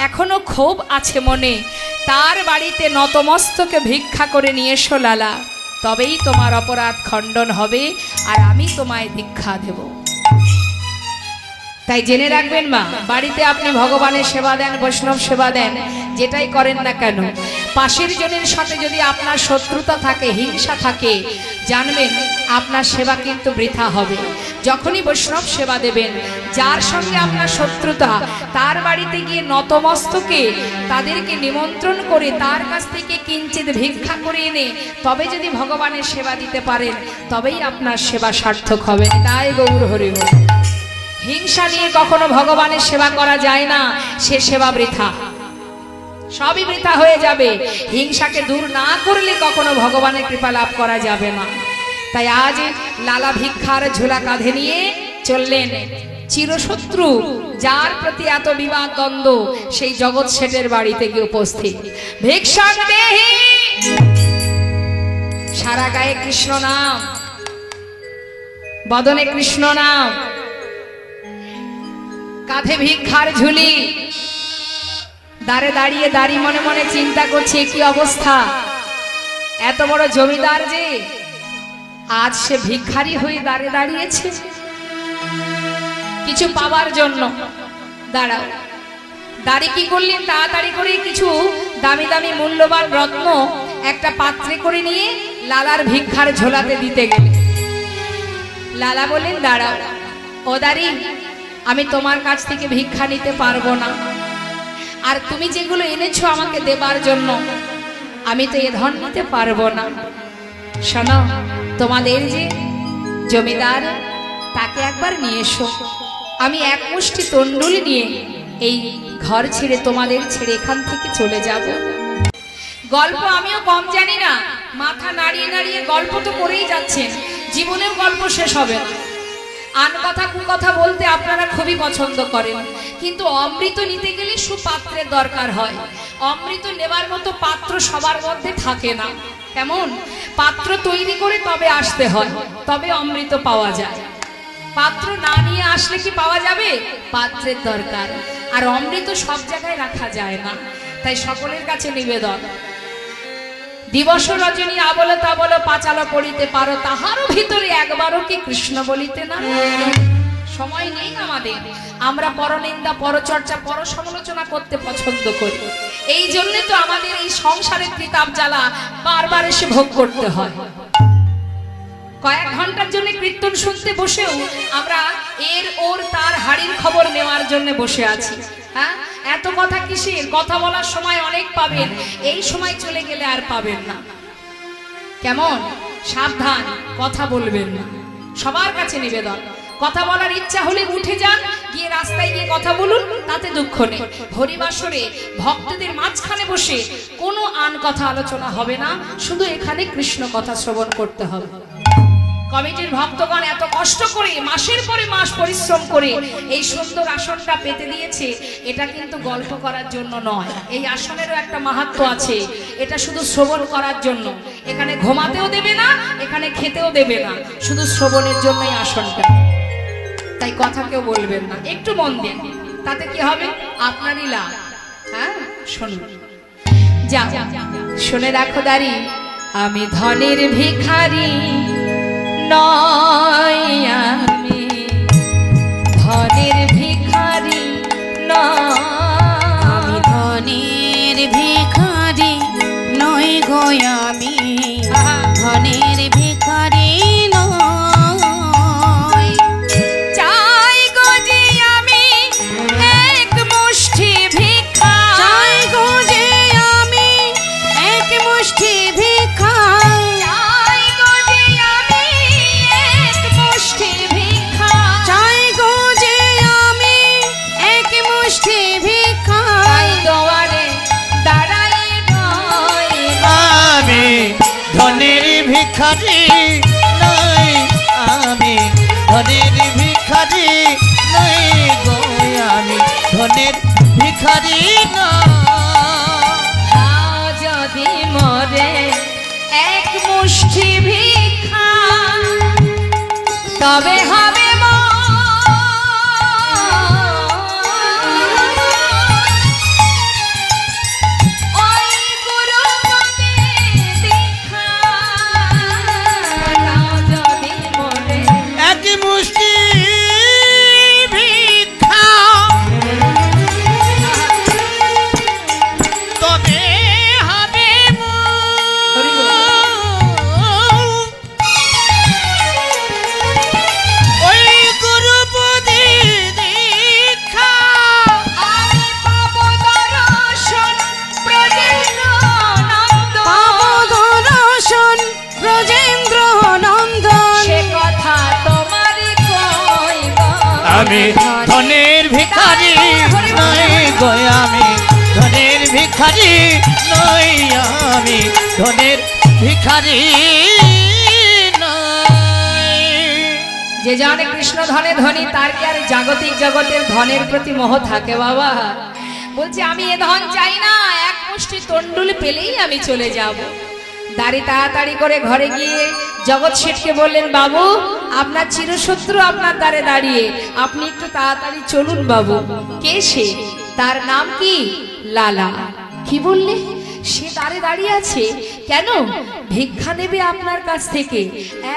এখনো ক্ষোভ আছে মনে, তার বাড়িতে নতমস্তকে ভিক্ষা করে নিয়ে এসো লালা, তবেই তোমার অপরাধ খণ্ডন হবে আর আমি তোমায় দীক্ষা দেব। তাই জেনে রাখবেন মা, বাড়িতে আপনি ভগবানের সেবা দেন, বৈষ্ণব সেবা দেন, যেটাই করেন না কেন, পাশের জনের সাথে যদি আপনার শত্রুতা থাকে, হিংসা থাকে, জানবেন আপনার সেবা কিন্তু বৃথা হবে। যখনই বৈষ্ণব সেবা দেবেন, যার সঙ্গে আপনার শত্রুতা, তার বাড়িতে গিয়ে নতমস্তকে তাদেরকে নিমন্ত্রণ করে তার কাছ থেকে কিঞ্চিত ভিক্ষা করে এনে তবে যদি ভগবানের সেবা দিতে পারেন, তবেই আপনার সেবা সার্থক হবে। তাই গৌর হরি বল। হিংসা নিয়ে কখনো ভগবানের সেবা করা যায় না, সে সেবা বৃথা, সবই বৃথা হয়ে যাবে। হিংসাকে দূর না করলে কখনো ভগবানের কৃপা লাভ করা যাবে না। তাই আজ লালা ভিক্ষার ঝোলা কাঁধে নিয়ে চললেন চিরশত্রু, যার প্রতি এত বিবাদ দ্বন্দ্ব, সেই জগৎ শেঠের বাড়িতে গিয়ে উপস্থিত। ভিক্ষাং দেহি, সারা গায়ে কৃষ্ণ নাম, বদনে কৃষ্ণ নাম, কাঁধে ভিক্ষার ঝুলি, দাঁড়ে দাঁড়িয়ে দাঁড়িয়ে মনে মনে চিন্তা করছে কি অবস্থা, এত বড় জমিদার যে আজ সে ভিক্ষারি হয়ে দাঁড়িয়ে দাঁড়িয়েছে কিছু পাওয়ার জন্য। দাঁড়াও, দাঁড়িয়ে কি করলেন, তাড়াতাড়ি করে কিছু দামি দামি মূল্যবান রত্ন একটা পাত্রে করে নিয়ে লালার ভিক্ষার ঝোলাতে দিতে গেলে লালা বলেন, দাঁড়াও ও দাঁড়ি, আমি তোমার কাছ থেকে ভিক্ষা নিতে পারবো না, আর তুমি যেগুলো এনেছো আমাকে দেবার জন্য, আমি তো এ ধন নিতে পারবো না। শোনো, তোমাদের যে জমিদার, তাকে একবার নিয়ে এসো, আমি এক মুষ্টি তন্ডুল নিয়ে এই ঘর ছেড়ে তোমাদের ছেড়ে এখান থেকে চলে যাব। গল্প আমিও কম জানি না, মাথা নাড়িয়ে নাড়িয়ে গল্প তো করেই যাচ্ছেন, জীবনেও গল্প শেষ হবে না। আন কথা কুকথা বলতে আপনারা খুবই পছন্দ করেন, কিন্তু অমৃত নিতে গেলে সুপাত্রের দরকার হয়। অমৃত নেবার মতো পাত্র সবার মধ্যে থাকে না। কেমন পাত্র তৈরি করে তবে আসতে হয়, তবে অমৃত পাওয়া যায়। পাত্র না নিয়ে আসলে কি পাওয়া যাবে? পাত্রের দরকার, আর অমৃত সব জায়গায় রাখা যায় না। তাই সকলের কাছে নিবেদন, দিবস রজনী আবল তাবল পাঁচালো পড়িতে পারো, তাহারও ভিতরে একবারও কি কৃষ্ণ বলিতে না? সময় নেই আমাদের, আমরা পরনিন্দা, পরচর্চা, পর সমালোচনা করতে পছন্দ করি। এই জন্য তো আমাদের এই সংসারের ত্রিতাপ জ্বালা বারবার এসে ভোগ করতে হয়। কয়েক ঘন্টার জন্য কীর্তন শুনতে বসেও আমরা এর ওর তার হাড়ির খবর নেওয়ার জন্য বসে আছি। হ্যাঁ, এত কথা কিসের? কথা বলার সময় অনেক পাবেন, এই সময় চলে গেলে আর পাবেন না। কেমন সাবধান, কথা বলবেন না। সবার কাছে নিবেদন, কথা বলার ইচ্ছা হলে উঠে যান, গিয়ে রাস্তায় গিয়ে কথা বলুন, তাতে দুঃখ নেই। হরিবাসরে ভক্তদের মাঝখানে বসে কোনো আন কথা আলোচনা হবে না, শুধু এখানে কৃষ্ণ কথা শ্রবণ করতে হবে। কমিটির ভক্তগণ এত কষ্ট করে মাসের পরে মাস পরিশ্রম করে এই সুন্দর আসনটা পেতে দিয়েছে, এটা কিন্তু গল্প করার জন্য নয়। এই আসনেরও একটা মাহাত্ম্য আছে, এটা শুধু শ্রবণ করার জন্য। এখানে ঘুমাতেও দেবে না, এখানে খেতেও দেবে না, শুধু শ্রবণের জন্যই আসনটা। তাই কথা কেউ বলবেন না, একটু মন দিন, তাতে কি হবে? আপনারই লাভ। হ্যাঁ, শুনুন, যা শুনে রাখো দাঁড়ি, আমি ধনের ভিখারি নয়, আমি আমি ধনের ভিখারি নই গো আমি ধনের ভিখারি নই চাই গো যে আমি এক মুষ্টি ভিক্ষা চাই গো যে আমি এক মুষ্টি ভিক্ষা চাই গো যে আমি এক মুষ্টি ভিক্ষা চাই গো যে আমি এক মুষ্টি ভিক্ষা তাই দুয়ারে দাঁড়াই নয় আমি ধনের ভিখারি নই আমি ধনের ভিখারি নই গো আমি ধনের ভিখারি নই দাও যদি মরে এক মুষ্টি ভিক্ষা তবে হবে ওই গুরুপদে দীক্ষা। দাও যদি মরে এক মুষ্টি ভিক্ষা তবে হবে ওই গুরুপদে দীক্ষা আমি পাবো দর্শন ব্রজেন্দ্র পাবো নন্দন। দর্শন ব্রজেন্দ্র নন্দন সে কথা তোমার কইব আমি ধনের ভিখারি নই গো আমি ধনের ভিখারি নই আমি ধনের ভিখারি নই যে জানে কৃষ্ণ ধনে ধনী তার কি আর জাগতিক জগতের ধনের প্রতি মোহ থাকে বাবা? বলছে আমি এ ধন চাই না, এক মুষ্টি তন্ডুল পেলেই আমি চলে যাব। দাঁড়ি তাড়াতাড়ি করে ঘরে গিয়ে জগৎ শেঠকে বললেন, বাবু আপনার চিরশত্রু আপনার দ্বারে দাঁড়িয়ে, আপনি একটু তাড়াতাড়ি চলুন বাবু। কে সে? তার নাম কি? লালা। কি বললে? সে দ্বারে দাঁড়িয়ে আছে কেন? ভিক্ষা নেবে আপনার কাছ থেকে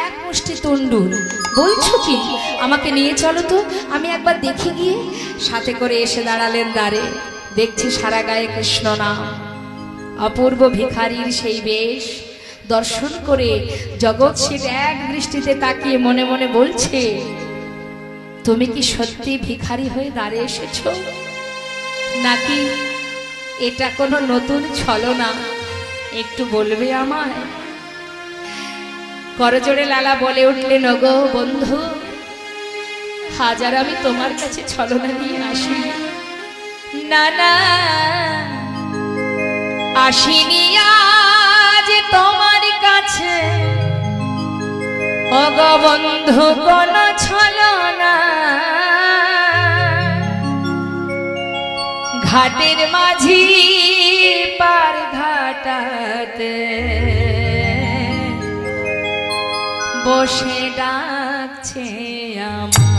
এক মুষ্টি তন্ডুল। বলছো কি? আমাকে নিয়ে চলো তো, আমি একবার দেখি গিয়ে। সাথে করে এসে দাঁড়ালেন দ্বারে। দেখছে সারা গায়ে কৃষ্ণ নাম, অপূর্ব ভিখারির সেই বেশ। দর্শন করে জগৎ শেঠ এক দৃষ্টিতে তাকিয়ে মনে মনে বলছে, তুমি কি সত্যি ভিখারি হয়ে দ্বারে এসেছো, নাকি এটা কোনো নতুন ছলনা? একটু বলবে আমায়? করজোড়ে লালা বলে উঠলেন, ওগো বন্ধু, হাজার আমি তোমার কাছে ছলনা নিয়ে আসি না, না আসিনি আজ তোমার কাছে ওগো বন্ধু কোন ছলনা। ঘাটের মাঝি পার ঘাটাতে বসে ডাকছে আমার।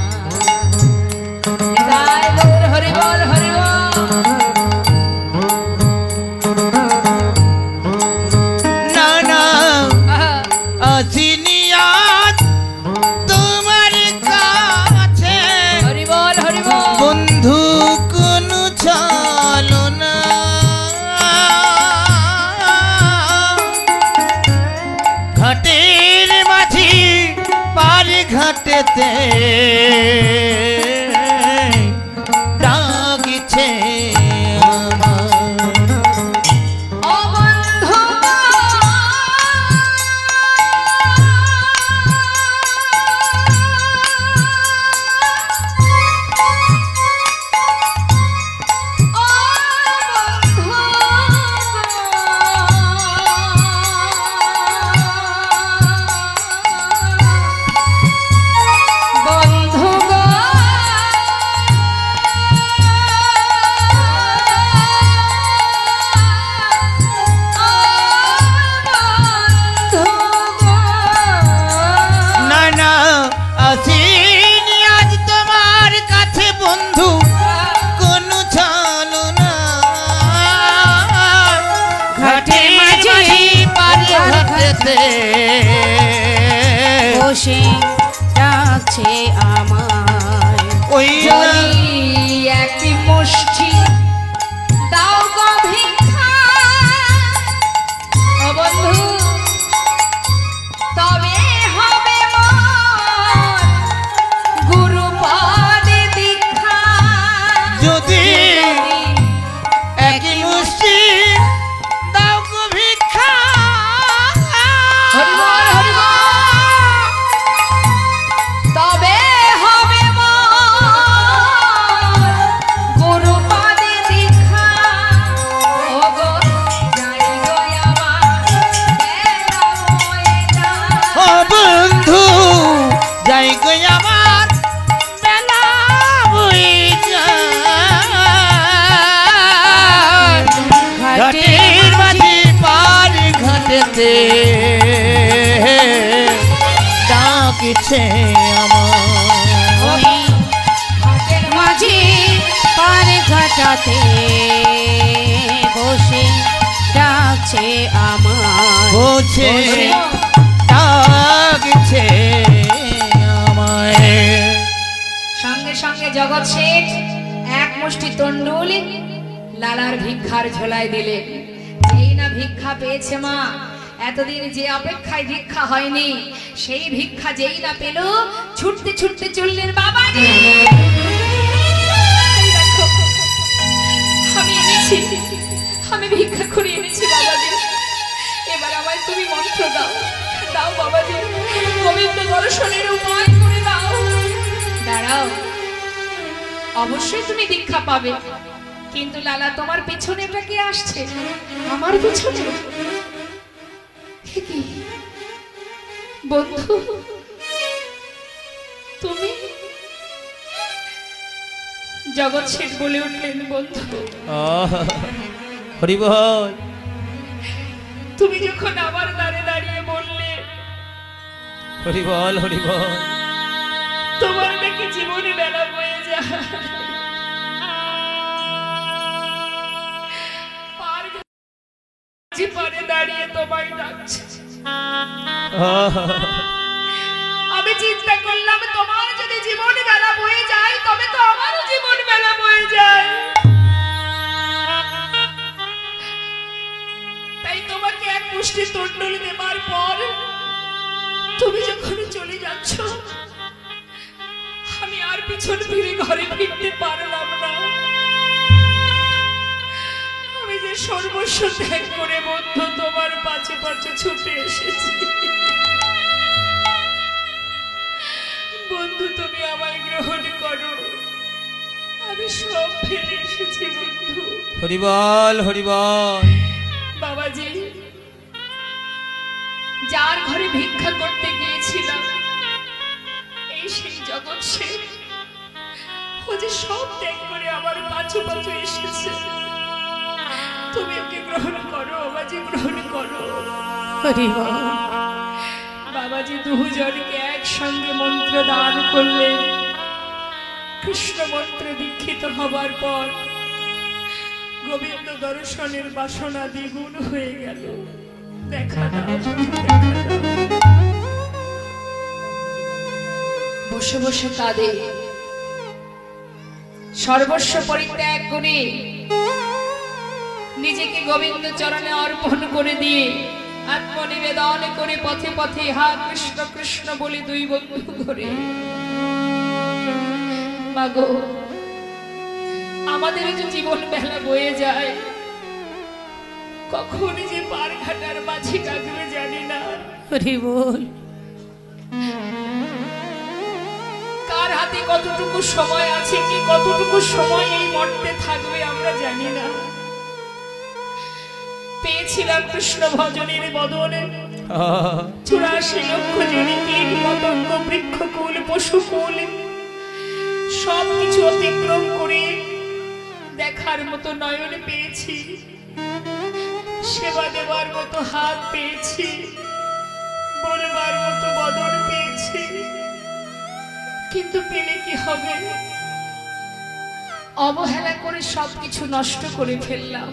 হরি বল হরি বল। না না আসিনি আজ তোমার কাছে হরি বল হরি বল। বন্ধু কোন ছলনা। ঘাটের মাঝি পার ঘাটেতে ডাকিছে আমার। ও বন্ধু বসে ডাকছে আমায়। ওই এক মুষ্টি ঘাটেতে ডাকিছে আমার ওই ঘাটের মাঝে পার ঘাটাতে বসে ডাকছে আমার বসে ডাকিছে আমায় সঙ্গে সঙ্গে জগৎ শেঠ এক মুষ্টি তন্ডুল লালার ভিক্ষার ঝোলায় দিলেন। যেই না ভিক্ষা পেয়েছে মা, এতদিন যে অপেক্ষায় ভিক্ষা হয়নি সেই ভিক্ষা যেই না পেল, ছুটতে ছুটতে চললেন বাবা রে। এই দেখো, আমি এনেছি, আমি ভিক্ষা করে এনেছি বাবাজি। এবার আমায় তুমি মন্ত্র দাও, দাও বাবাজি, গোবিন্দ দর্শনের উপায় করে দাও। দাঁড়াও, অবশ্যই তুমি দীক্ষা পাবে, কিন্তু লালা তোমার পেছনেটা কে আসছে? আমার পেছনে কি বন্ধু তুমি? জগৎ শেঠ বলে উঠলেন, বন্ধু হরি বল। তুমি যখন আমার দাঁড়ে দাঁড়িয়ে বললে হরি বল, হরি বল। তোমার নাকি জীবনে বেলা বয়ে যায়, পারে দাঁড়িয়ে তোমায় ডাকছে। আমি চিন্তা করলাম তোমার যদি জীবন বেলা বয়ে যায় তবে তো আমারও জীবন বেলা বয়ে যায়, তাই তোমাকে এক মুষ্টি তন্ডুল দেবার পর তুমি যখন চলে যাচ্ছ আমি আর পিছন ফিরে ঘরে ফিরতে পারলাম না। আমি যে সর্বস্ব ত্যাগ করে বন্ধু তোমার পাছে পাছে ছুটে এসেছি। বন্ধু তুমি আমায় গ্রহণ করো, আমি সব ফেলে এসেছি বন্ধু। হরি বল, হরি বল। বাবাজি, যার ঘরে ভিক্ষা করতে গিয়েছিলাম এই সেই জগৎ শেঠ, ও যে সব ত্যাগ করে আমার পাছু পাছু এসেছে। তুমি ওকে গ্রহণ করো বাবাজি, গ্রহণ করো। হরি বল। বাবাজি দুজনকে একসঙ্গে মন্ত্র দান করলেন। কৃষ্ণ মন্ত্র দীক্ষিত হবার পর গোবিন্দ দর্শনের বাসনা দ্বিগুণ হয়ে গেল। দেখা দাও, বসে বসে কাঁদে, সর্বস্ব পরিত্যাগ করে নিজেকে গোবিন্দ চরণে অর্পণ করে দিয়ে আত্মনিবেদন করে পথে পথে হা কৃষ্ণ কৃষ্ণ বলে দুই বন্ধু করে, মাগো আমাদের যে জীবন বেলা বয়ে যায়, কখন যে পার ঘাটার মাঝি ডাকবে জানি না। হরি বল। কার হাতে কতটুকু সময় আছে, কি কতটুকু সময় এই মর্তে থাকবে আমরা জানি না। পেয়েছিলাম কৃষ্ণ ভজনের বদনে 84 লক্ষ জনি, কীট পতঙ্গ বৃক্ষকুল পশুকুল সবকিছু অতিক্রম করে দেখার মতো নয়ন পেয়েছি, সেবা দেওয়ার মতো হাত পেয়েছি, বলবার মতো বদন পেয়েছি, কিন্তু পেলে কি হবে? অবহেলা করে সবকিছু নষ্ট করে ফেললাম।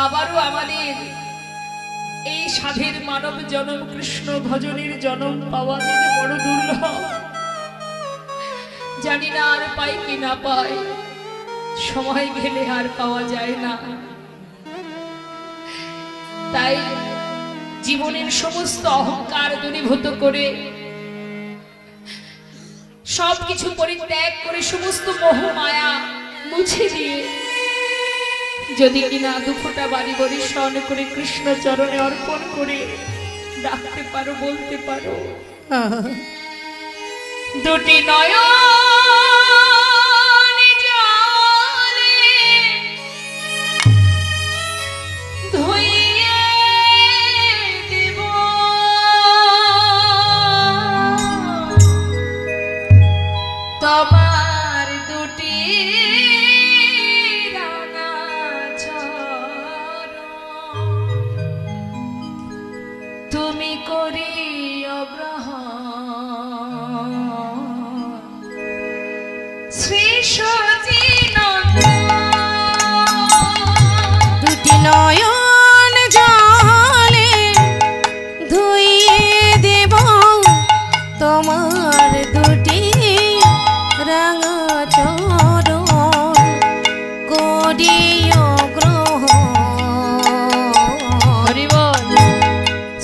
আবারও আমাদের এই সাধের মানব জনম কৃষ্ণ ভজনের জনম পাওয়া যে বড় দুর্লভ, জানি না আর পাই কি না পাই, সময় গেলে আর পাওয়া যায় না। তাই জীবনের সমস্ত অহংকার দূরীভূত করে, সবকিছু পরিত্যাগ করে, সমস্ত মোহ মায়া মুছে দিয়ে যদি কিনা দুফোঁটা বাড়ি বরিশন করে কৃষ্ণ চরণে অর্পণ করে ডাকতে পারো, বলতে পারো, দুটি নয়ন জলে ধুইয়ে দেব, তোমার দুটি রাঙা চরণ করি অগ্রহণ শ্রী সচিনন্দন দুটি নয়ন জলে ধুইয়ে দেব তোমার দুটি রাঙা চরণ করিও গ্রহণ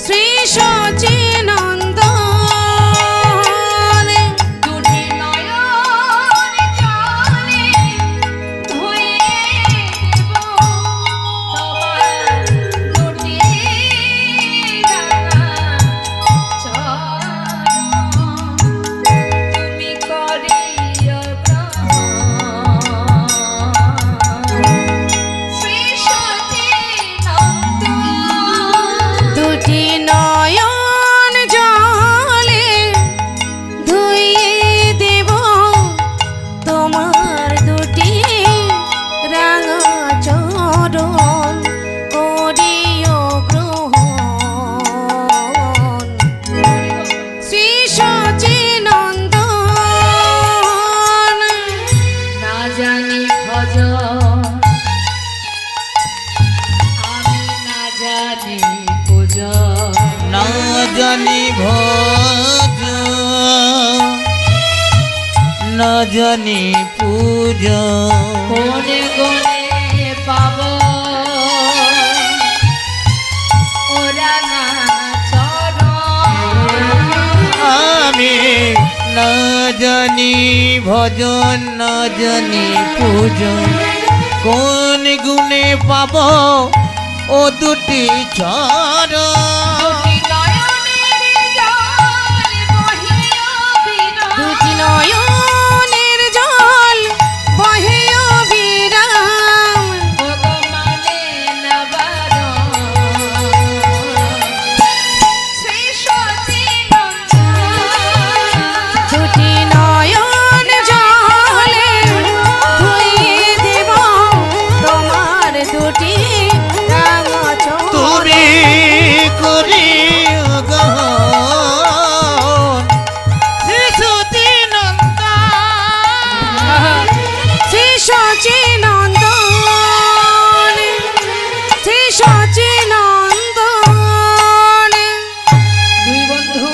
শ্রী সচিনন্দন দুটি নয়ন জলে ধুইয়ে দেব তোমার দুটি রাঙা চরণ তুমি করিও গ্রহণ শ্রী সচিনন্দন দুটি নয়ন জলে ধুইয়ে দেব তোমার দুটি রাঙা চরণ করিও গ্রহণ শ্রী সচিনন্দন না জানি ভজন আমি না জানি পূজন না জানি ভজ না জানি পূজা কোনে কোনে পাব ওরা না চরণ আমি না জানি ভজন না জানি পূজন কোন গুণে পাব ও দুটি চরণ দুটি নয়নের জল বহিয়া বিরাম দুটি নয়নের জল বহে অবিরাম ভগবানে নবারণ শ্রী সচিনন্দন দুটি নয়ন জলে ধুইয়ে দেব তোমার দুটি রাঙা চরণ তুমি করি গহন শিশুতি নন্দন শ্রী সচিনন্দন শ্রী সচিনন্দন দুই বন্ধু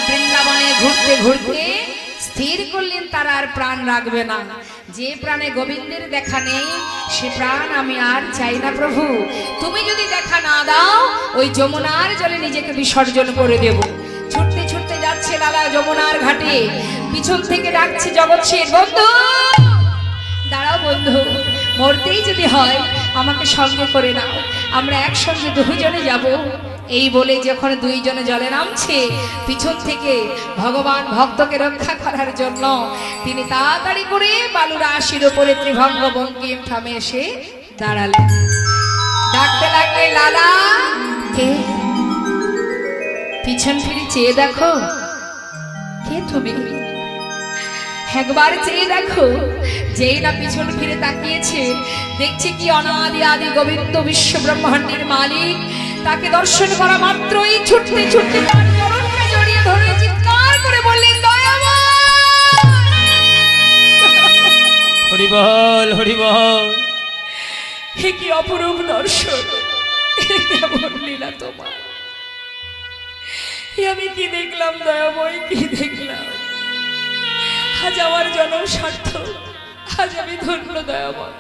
বৃন্দাবনে ঘুরতে ঘুরতে স্থির করলেন তারা আর প্রাণ রাখবে না যে প্রাণে গোবিন্দের দেখা নেই সে প্রাণ আমি আর চাই না প্রভু তুমি যদি দেখা না দাও ওই যমুনার জলে নিজেকে বিসর্জন করে দেব ছুটতে ছুটতে যাচ্ছে লালা যমুনার ঘাটে পিছন থেকে ডাকছে জগৎ শেঠ বন্ধু দাঁড়াও বন্ধু মরতেই যদি হয় আমাকে সঙ্গে করে নাও আমরা একসঙ্গে দুজনে যাব এই বলে যখন দুইজনে জলে নামছে পিছন থেকে ভগবান ভক্তকে রক্ষা করার জন্য তিনি তাড়াতাড়ি করে বালুর আশির উপরে ত্রিভঙ্গ বঙ্কিম থামে এসে দাঁড়ালেন ডাকতে লাগলে লালা কে পিছন ফিরে চেয়ে দেখো কে তুমি একবার চেয়ে দেখো যেই না পিছন ফিরে তাকিয়েছে দেখছে কি অনাদি আদি গোবিন্দ বিশ্ব ব্রহ্মাণ্ডের মালিক তাকে দর্শন করা মাত্রই ছুটতে ছুটতে তার চরণকে জড়িয়ে ধরে চিৎকার করে বললেন দয়াময় হরিবল হরিবল হে কি অপরূপ দর্শন এ কেমন লীলা তোমার এ আমি কি দেখলাম দয়াময় কি দেখলাম আজ আমার জন্ম সার্থক আজ আমি ধন্য দয়াময়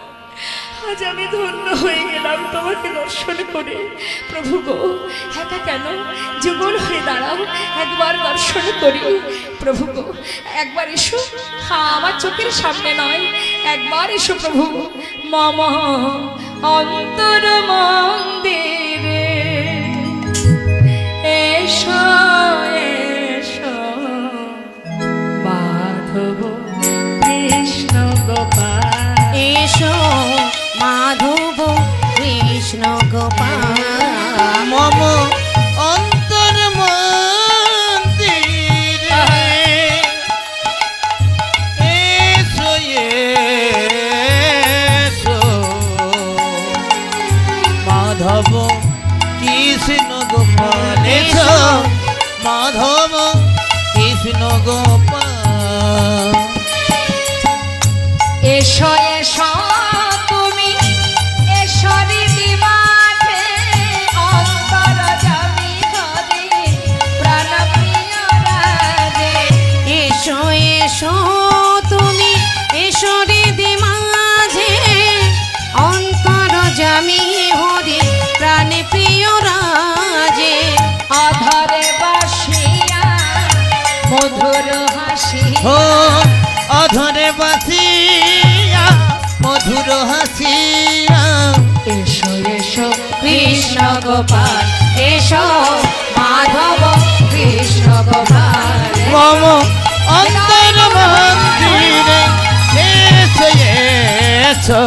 আজ আমি ধন্য হয়ে গেলাম তোমাকে দর্শন করে প্রভু গো একা কেন যুগল হয়ে দাঁড়াও একবার দর্শন করি প্রভু গো একবার এসো হ্যাঁ আমার চোখের সামনে নয় একবার এসো প্রভু মম অন্তর মন্দিরে এসো এসো মাধব কৃষ্ণ গোপাল এসো মাধব কৃষ্ণ গোপাল মম অন্তর মন্দিরে এসো এসো মাধব কৃষ্ণ গোপাল এসো মাধব কৃষ্ণ গোপাল। এসো এসো তুমি এসো দিদি মাঠে, অন্তর জামি হরি প্রাণ প্রিয় রাধে। এসো এসো তুমি এসো দিদি মাঝে, অন্তর জামি হরি প্রাণ প্রিয় রাজে। অধরে বাসিয়া মধুর হাসি, ও অধরে বাসিয়া মধুর হাসিয়া। এসো এসো কৃষ্ণ গোপাল এসো, মাধব কৃষ্ণ গোপাল মম অন্তর মন্দিরে এসো এসো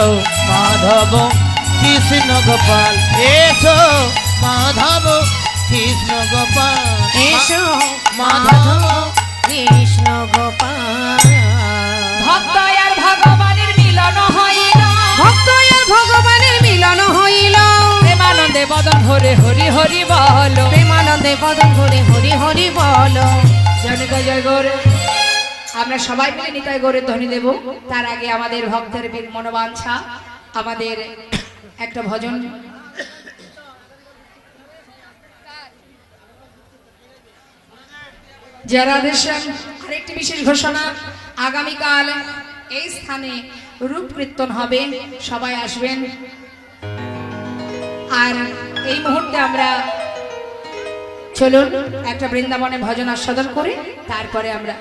মাধব কৃষ্ণ গোপাল। এসো মাধব কৃষ্ণ গোপাল। এসো মাধব কৃষ্ণ গোপাল। ভক্ত আর ভগবানের মিলন হইল, ভক্ত আর ভগবানের মিলন হইল, প্রেমানন্দে বদন ভরে হরি হরি বল। প্রেমানন্দে বদন ভরে হরি হরি বল। জনতা জয় গৌর। আমরা সবাই মিলে নিতাই গৌরের ধ্বনি দেব। তার আগে আমাদের ভক্তের মনোবাঞ্ছা, আমাদের একটা ভজন। যারা দেশের আরেকটি বিশেষ ঘোষণা, আগামীকাল এই স্থানে রূপ কীর্তন হবে, সবাই আসবেন। আর এই মুহূর্তে আমরা চলুন একটা বৃন্দাবনে ভজন আস্বাদন করে তারপরে আমরা,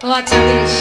ও আচ্ছা বেশ।